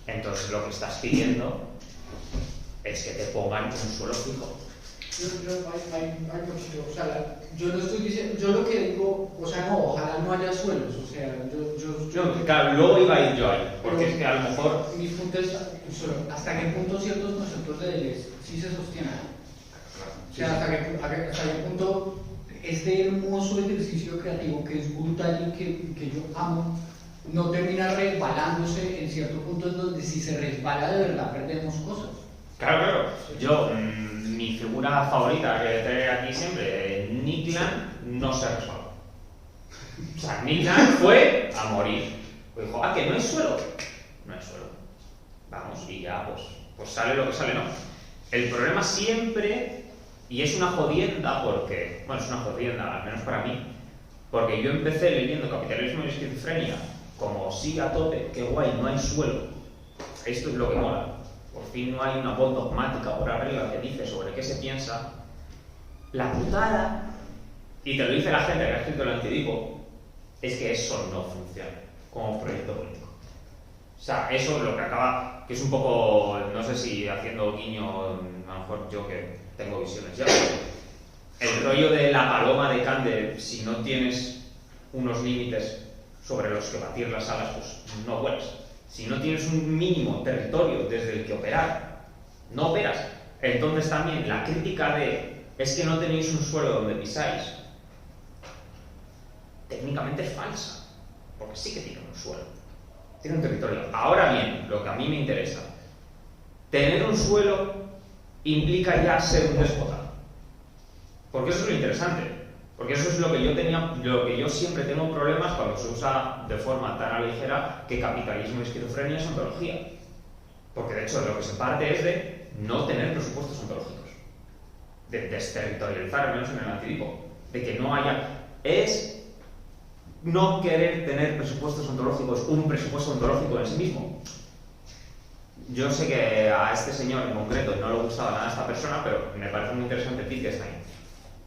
entonces lo que estás pidiendo es que te pongan un suelo fijo. Hay poquito, o sea, yo no estoy diciendo, yo lo que digo, o sea, no, ojalá no haya suelos, o sea, No, claro, luego iba a ir yo ahí, porque es que a lo mejor... Mi punto es, hasta qué punto ciertos conceptos de Deleuze sí se sostienen. O sea, hasta qué punto este hermoso ejercicio creativo que es brutal y que yo amo, no termina resbalándose en cierto punto en donde si se resbala de verdad perdemos cosas. Claro. Yo, mi figura favorita que traigo aquí siempre, Niklan, no se resbaló. O sea, Niklan fue a morir. Dijo, que no hay suelo. No hay suelo. Vamos, y ya, pues sale lo que sale, ¿no? El problema siempre, y es una jodienda porque, bueno, es una jodienda, al menos para mí, porque yo empecé leyendo Capitalismo y Esquizofrenia como sí a tope, qué guay, no hay suelo. Esto es lo que mola. Por fin no hay una voz dogmática por arriba que dice sobre qué se piensa. La putada, y te lo dice la gente que ha escrito el Antidipo, es que eso no funciona como proyecto político. O sea, eso es lo que acaba, que es un poco, no sé si haciendo guiño, a lo mejor yo que tengo visiones ya, el rollo de la paloma de Kant, si no tienes unos límites sobre los que batir las alas, pues no vuelas. Si no tienes un mínimo territorio desde el que operar, no operas. Entonces también la crítica de es que no tenéis un suelo donde pisáis, técnicamente es falsa, porque sí que tiene un suelo, tiene un territorio. Ahora bien, lo que a mí me interesa, tener un suelo implica ya ser un déspota, porque eso es lo interesante. Porque eso es lo que yo siempre tengo problemas cuando se usa de forma tan a la ligera que capitalismo y esquizofrenia es ontología. Porque de hecho lo que se parte es de no tener presupuestos ontológicos, de desterritorializar, al menos en el Antidipo, de que no haya... Es no querer tener presupuestos ontológicos, un presupuesto ontológico en sí mismo. Yo sé que a este señor en concreto no le gustaba nada a esta persona, pero me parece muy interesante Wittgenstein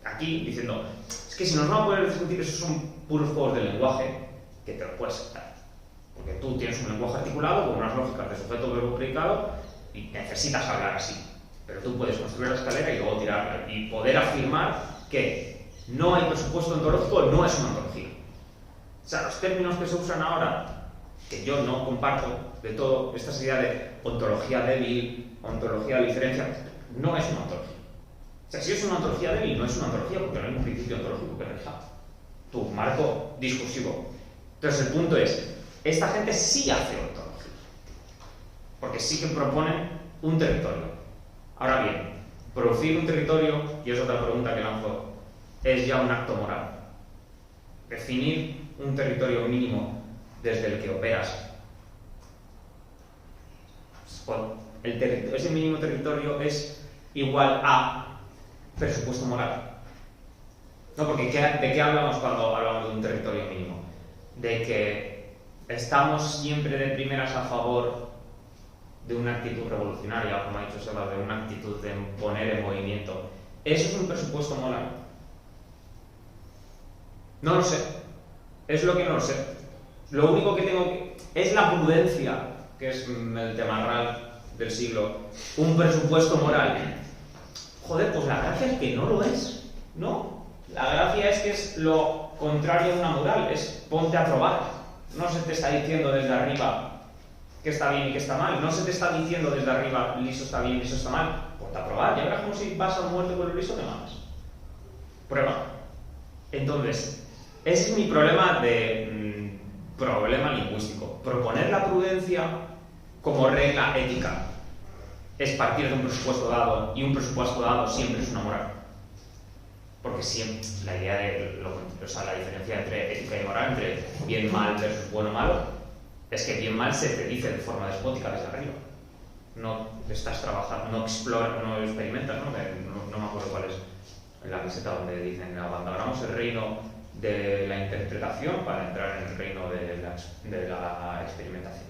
aquí diciendo, es que si nos vamos a poder discutir, esos son puros juegos de lenguaje que te lo puedes saltar. Porque tú tienes un lenguaje articulado con unas lógicas de sujeto, verbo, predicado y necesitas hablar así. Pero tú puedes construir la escalera y luego tirarla y poder afirmar que no hay presupuesto ontológico, no es una ontología. O sea, los términos que se usan ahora, que yo no comparto de todo, esta idea de ontología débil, ontología de diferencia, no es una ontología. O sea, si es una ontología débil, no es una ontología porque no hay un principio ontológico que rija tu marco discursivo. Entonces el punto es, esta gente sí hace ontología, porque sí que proponen un territorio. Ahora bien, producir un territorio, y es otra pregunta que lanzo, es ya un acto moral. Definir un territorio mínimo desde el que operas. Ese mínimo territorio es igual a presupuesto moral. No, porque ¿de qué hablamos cuando hablamos de un territorio mínimo? De que estamos siempre de primeras a favor de una actitud revolucionaria, como ha dicho Seba, de una actitud de poner en movimiento. ¿Eso es un presupuesto moral? No lo sé. Es lo que no lo sé. Lo único que tengo es la prudencia, que es el tema real del siglo. Un presupuesto moral. Joder, pues la gracia es que no lo es, ¿no? La gracia es que es lo contrario a una moral, es ponte a probar. No se te está diciendo desde arriba, qué está bien y qué está mal. No se te está diciendo desde arriba, liso está bien, liso está mal. Ponte a probar, ya verás como si vas a muerte con el liso te matas. Prueba. Entonces, ese es mi problema problema lingüístico. Proponer la prudencia como regla ética es partir de un presupuesto dado, y un presupuesto dado siempre es una moral. Porque siempre la idea de la diferencia entre ética y moral, entre bien mal versus bueno malo, es que bien mal se te dice de forma despótica desde arriba. No estás trabajando, no exploras, no experimentas, ¿no? No me acuerdo cuál es la meseta donde dicen abandonamos el reino de la interpretación para entrar en el reino de la experimentación.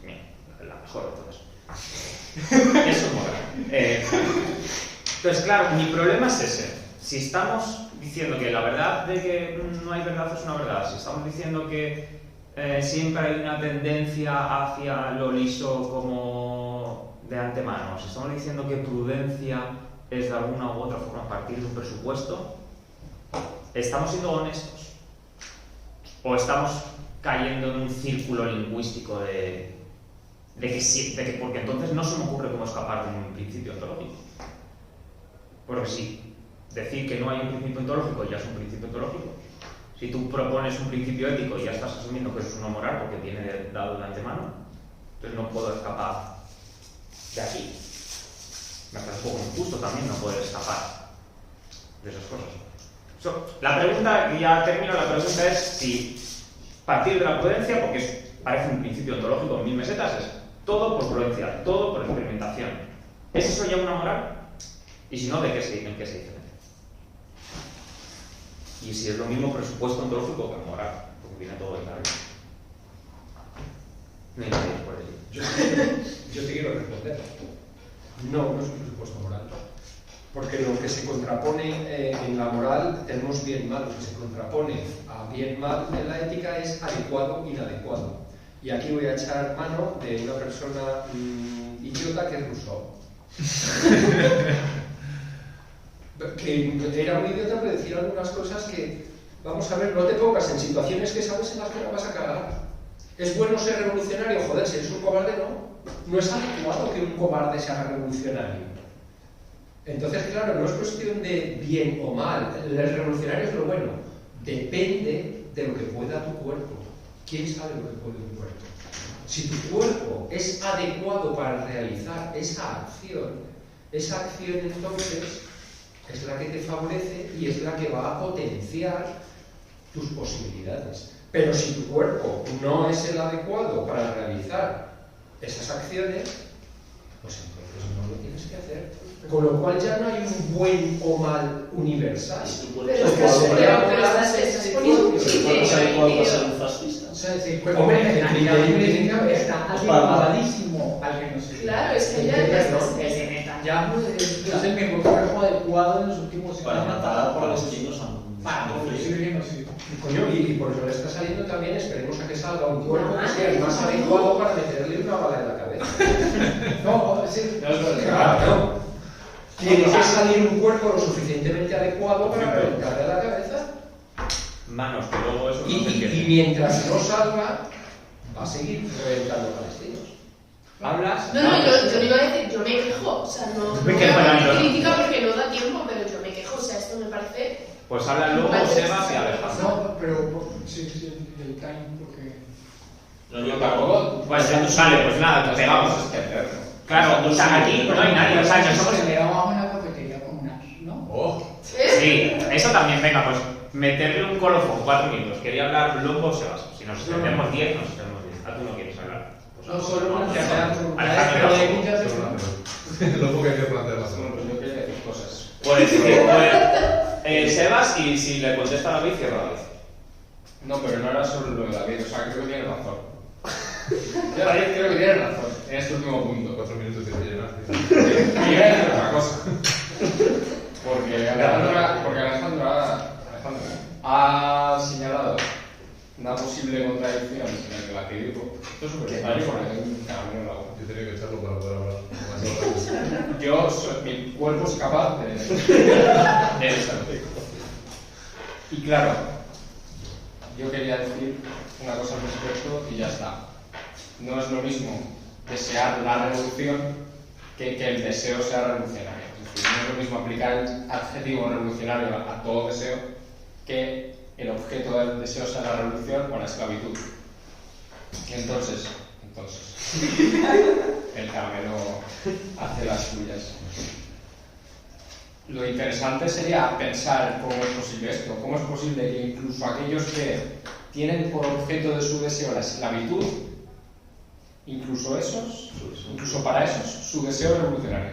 Bien, la mejor de todas. Eso es moral. Entonces, claro, mi problema es ese. Si estamos diciendo que la verdad de que no hay verdad es una verdad, si estamos diciendo que siempre hay una tendencia hacia lo liso como de antemano, si estamos diciendo que prudencia es de alguna u otra forma partir de un presupuesto, ¿estamos siendo honestos? ¿O estamos cayendo en un círculo lingüístico de que porque entonces no se me ocurre cómo escapar de un principio ontológico? Porque si decir que no hay un principio ontológico ya es un principio ontológico, si tú propones un principio ético y ya estás asumiendo que eso es una moral porque viene dado de antemano, entonces no puedo escapar de aquí. Me parece un poco injusto también no poder escapar de esas cosas. La pregunta, y ya termino, la pregunta es si partir de la prudencia, porque parece un principio ontológico en 1000 mesetas, es todo por prudencia, todo por experimentación. ¿Es eso ya una moral? Y si no, ¿en qué se diferencia? Y si es lo mismo presupuesto ontológico que moral, porque viene todo de la vida. No hay nadie por ello. Yo te quiero responder. No es un presupuesto moral. Porque lo que se contrapone en la moral tenemos bien mal. Lo que se contrapone a bien mal en la ética es adecuado, inadecuado. Y aquí voy a echar mano de una persona idiota que es Rousseau. Que era un idiota pero decía algunas cosas que, vamos a ver, no te pongas en situaciones que sabes en las que no vas a cagar. ¿Es bueno ser revolucionario? Joder, si eres un cobarde, no. No es adecuado que un cobarde se haga revolucionario. Entonces, claro, no es cuestión de bien o mal. El revolucionario es lo bueno. Depende de lo que pueda tu cuerpo. ¿Quién sabe lo que puede tu cuerpo? Si tu cuerpo es adecuado para realizar esa acción entonces es la que te favorece y es la que va a potenciar tus posibilidades. Pero si tu cuerpo no es el adecuado para realizar esas acciones, pues entonces no lo tienes que hacer. Con lo cual ya no hay un buen o mal universal. Pero estás poniendo un criterio. Hombre, el criterio está adecuadísimo al que nos Claro, es que ya es el mejor cuerpo adecuado en los últimos años. Para matar a los chinos para producir genocidio. Coño, y por eso le está saliendo también, esperemos a que salga un cuerpo que sea el más adecuado para meterle una bala en la cabeza. No, sí. Claro. Tiene que salir un cuerpo lo suficientemente adecuado para reventarle la cabeza. Manos, que luego eso no se Y entiende. mientras no salga, va a seguir reventando palestinos. ¿Hablas? No, yo no iba a decir, yo me quejo, o sea, no Me voy quejo, a no. hacer crítica porque no da tiempo, pero yo me quejo, o sea, esto me parece... Pues habla luego Sebas y Alejandro. No, pero sí, el time, porque... No tampoco. Pues vale, pues nada, te pegamos. Claro, o sea, aquí no hay nadie, o sea, que somos... Se le da abajo en la cafetería con unas, ¿no? ¡Oh! Sí, eso también, venga, pues meterle un colofón, 4 minutos. Quería hablar luego Sebas. Si nos extendemos 10, nos extendemos 10. ¿A tú no quieres hablar? Pues No, solo una Alejandro, Luego que hay que plantear las Bueno, pues yo quería decir cosas. Puedes, Sebas, y si le contesta a David, cierra David. No, pero no era solo lo de David, o sea, creo que tiene razón. Yo David creo que tiene razón en este último punto. 4 minutos tiene que llenar. Quería decir otra cosa. Porque Alejandro ha señalado una posible contradicción en el relativismo. Esto es súper extraño porque tengo un caramelo en la boca. Yo tenía que echarlo para poder hablar. Mi cuerpo es capaz de eso. Y claro, yo quería decir una cosa al respecto y ya está. no es lo mismo desear la revolución que el deseo sea revolucionario. Es decir, no es lo mismo aplicar el adjetivo revolucionario a todo deseo que el objeto del deseo sea la revolución o la esclavitud. Entonces, el caramelo hace las suyas. Lo interesante sería pensar cómo es posible esto, cómo es posible que incluso aquellos que tienen por objeto de su deseo la esclavitud, incluso para esos, su deseo es revolucionario.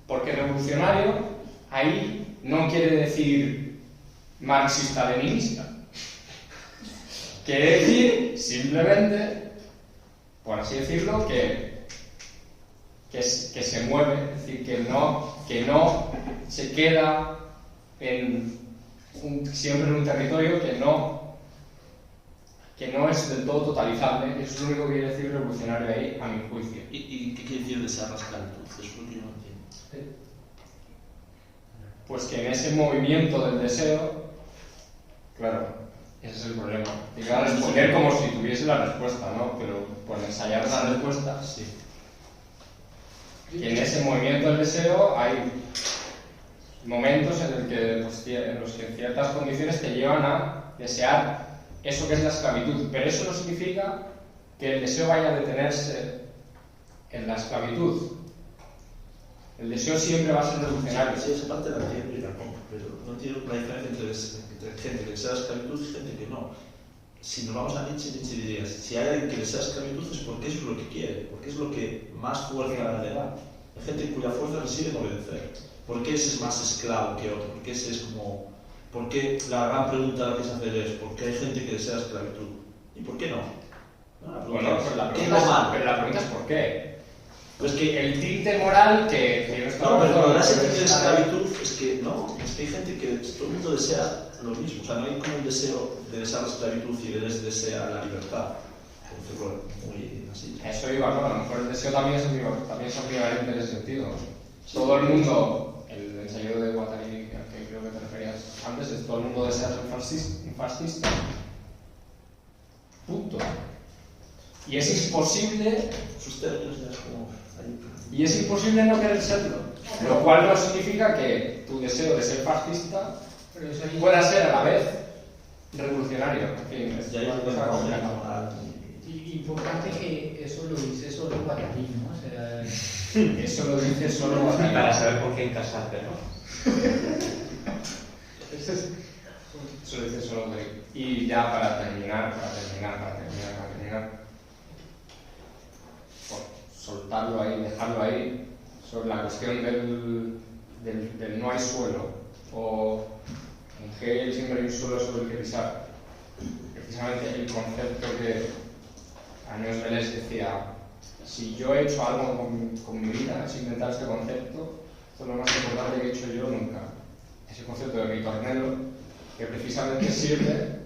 Porque revolucionario ahí no quiere decir marxista-leninista. Quiere decir simplemente, por así decirlo, que se mueve, es decir, que no se queda siempre en un territorio que no es del todo totalizable. Eso es lo único que quiere decir revolucionario ahí, a mi juicio. ¿Y qué quiere decir desear la esclavitud? Eso es lo que yo no entiendo. Pues que en ese movimiento del deseo, claro, ese es el problema. Hay que responder como si tuviese la respuesta, ¿no? Pero por ensayar la respuesta, sí. Y en ese movimiento del deseo hay momentos en los que ciertas condiciones te llevan a desear eso que es la esclavitud, pero eso no significa que el deseo vaya a detenerse en la esclavitud. El deseo siempre va a ser revolucionario. Sí, esa parte la entiendo y la compro, pero no entiendo la diferencia entre gente que desea esclavitud y gente que no. Si nos vamos a Nietzsche diría, si hay alguien que desea esclavitud es porque es lo que quiere, porque es lo que más fuerza le da. Hay gente cuya fuerza reside en obedecer. ¿Por qué ese es más esclavo que otro? ¿Por qué ese es como...? ¿Por qué la gran pregunta que se hace es ¿por qué hay gente que desea esclavitud? ¿Y por qué no? Bueno, pues la pregunta es ¿por qué? Pues que el tinte moral que no, pero la sensación de esclavitud es que no, es que hay gente que todo el mundo desea lo mismo, o sea, no hay como un deseo de desear la esclavitud y él desea la libertad, por decirlo muy así. Eso iba, ¿no? A lo mejor el deseo también es ambivalente en ese sentido. Todo el mundo, el ensayo de Guattari que creo que te referías antes, es todo el mundo desea ser un fascista. Punto. Y es imposible. Sus términos ya es como. Y es imposible no querer serlo. Lo cual no significa que tu deseo de ser fascista pueda ser a la vez revolucionario. En fin, es ya una cosa complicada. Importante que eso lo dice solo Guattari, ¿no? O sea, eso lo dice solo Guattari. Para saber por qué encasarte, ¿no? Eso lo dice solo Guattari. Y ya para terminar, por soltarlo ahí, dejarlo ahí, sobre la cuestión del no hay suelo, o en Hegel siempre hay un suelo sobre el que pisar. Precisamente el concepto que Agnès Vélez decía, si yo he hecho algo con mi vida, es inventar este concepto, esto es lo más importante que he hecho yo nunca. Ese concepto de ritornello, que precisamente sirve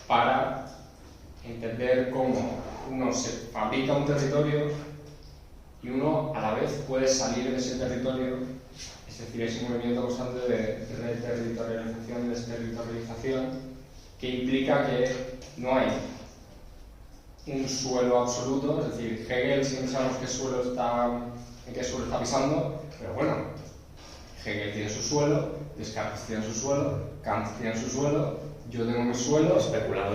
para entender cómo uno se fabrica un territorio y uno a la vez puede salir de ese territorio, es decir, ese movimiento constante de reterritorialización, desterritorialización, que implica que no hay un suelo absoluto, es decir, Hegel siempre sabemos en qué suelo está pisando, pero bueno, Hegel tiene su suelo, Descartes tiene su suelo, Kant tiene su suelo, yo tengo mi suelo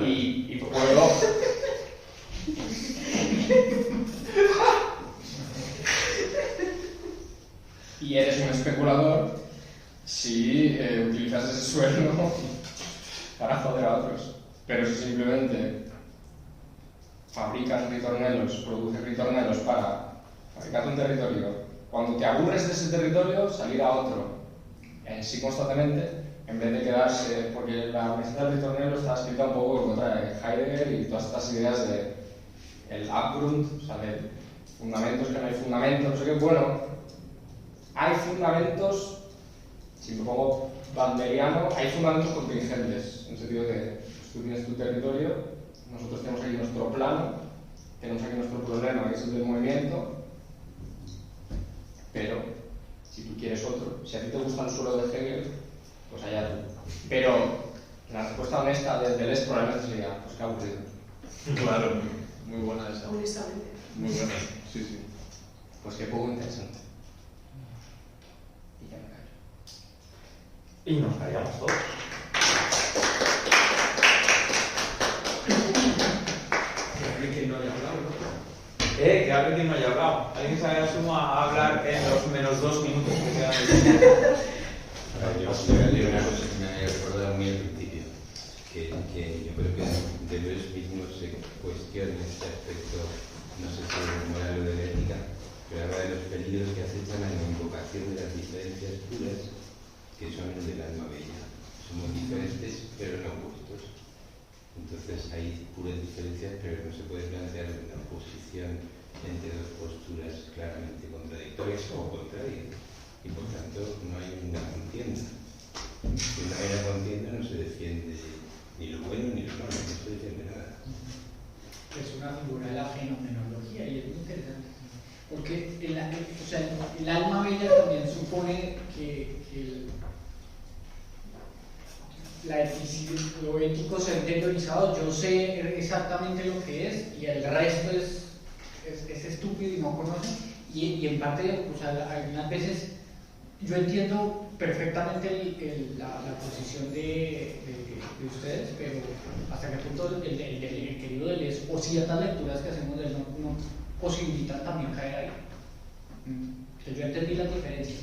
y puedo... Y eres un especulador si utilizas ese suelo para joder a otros. Pero si simplemente fabricas ritornelos, produces ritornelos para fabricar un territorio, cuando te aburres de ese territorio, salir a otro, sí constantemente, en vez de quedarse, porque la Universidad del Ritornelo está escrita un poco en contra de Heidegger y todas estas ideas de el Abgrund, o sea, de fundamentos, que no hay fundamentos, no sé qué. Bueno, hay fundamentos, si me pongo banderiano, hay fundamentos contingentes, en el sentido de que tú tienes tu territorio, nosotros tenemos aquí nuestro plano, tenemos aquí nuestro problema, que es el del movimiento, pero si tú quieres otro, si a ti te gusta el suelo de Hegel, pues allá tú. Pero la respuesta honesta de Deleuze probablemente sería, pues qué aburrido. Claro, muy buena esa. honestamente. Muy buena, sí, sí. Pues qué poco interesante. Y ya me callo. Y nos callamos todos. Que no haya hablado, ¿no? Que hable quien no haya hablado. Alguien se asuma a hablar en los menos 2 minutos que quedan. Yo voy a leer una cosa que me ha recordado muy al principio, que yo creo que Deleuze mismo se cuestiona en este aspecto, no sé si es moral o de la ética, pero habla de los peligros que acechan a la invocación de las diferencias puras que son el del alma bella. Somos diferentes pero no opuestos. Entonces hay puras diferencias, pero no se puede plantear una oposición entre dos posturas claramente contradictorias o contrarias. Y por tanto no hay una contienda. Si no hay una contienda no se defiende ni lo bueno ni lo malo, no se defiende nada. Es una figura de la fenomenología y es muy interesante. Porque el alma bella también supone que lo ético se ha interiorizado, yo sé exactamente lo que es y el resto es estúpido y no conoce. Y en parte, o sea, algunas veces yo entiendo perfectamente la posición de ustedes, pero hasta qué punto el querido Deleuze o ciertas lecturas que hacemos de él no posibilitan también caer ahí. Entonces yo entendí las diferencias,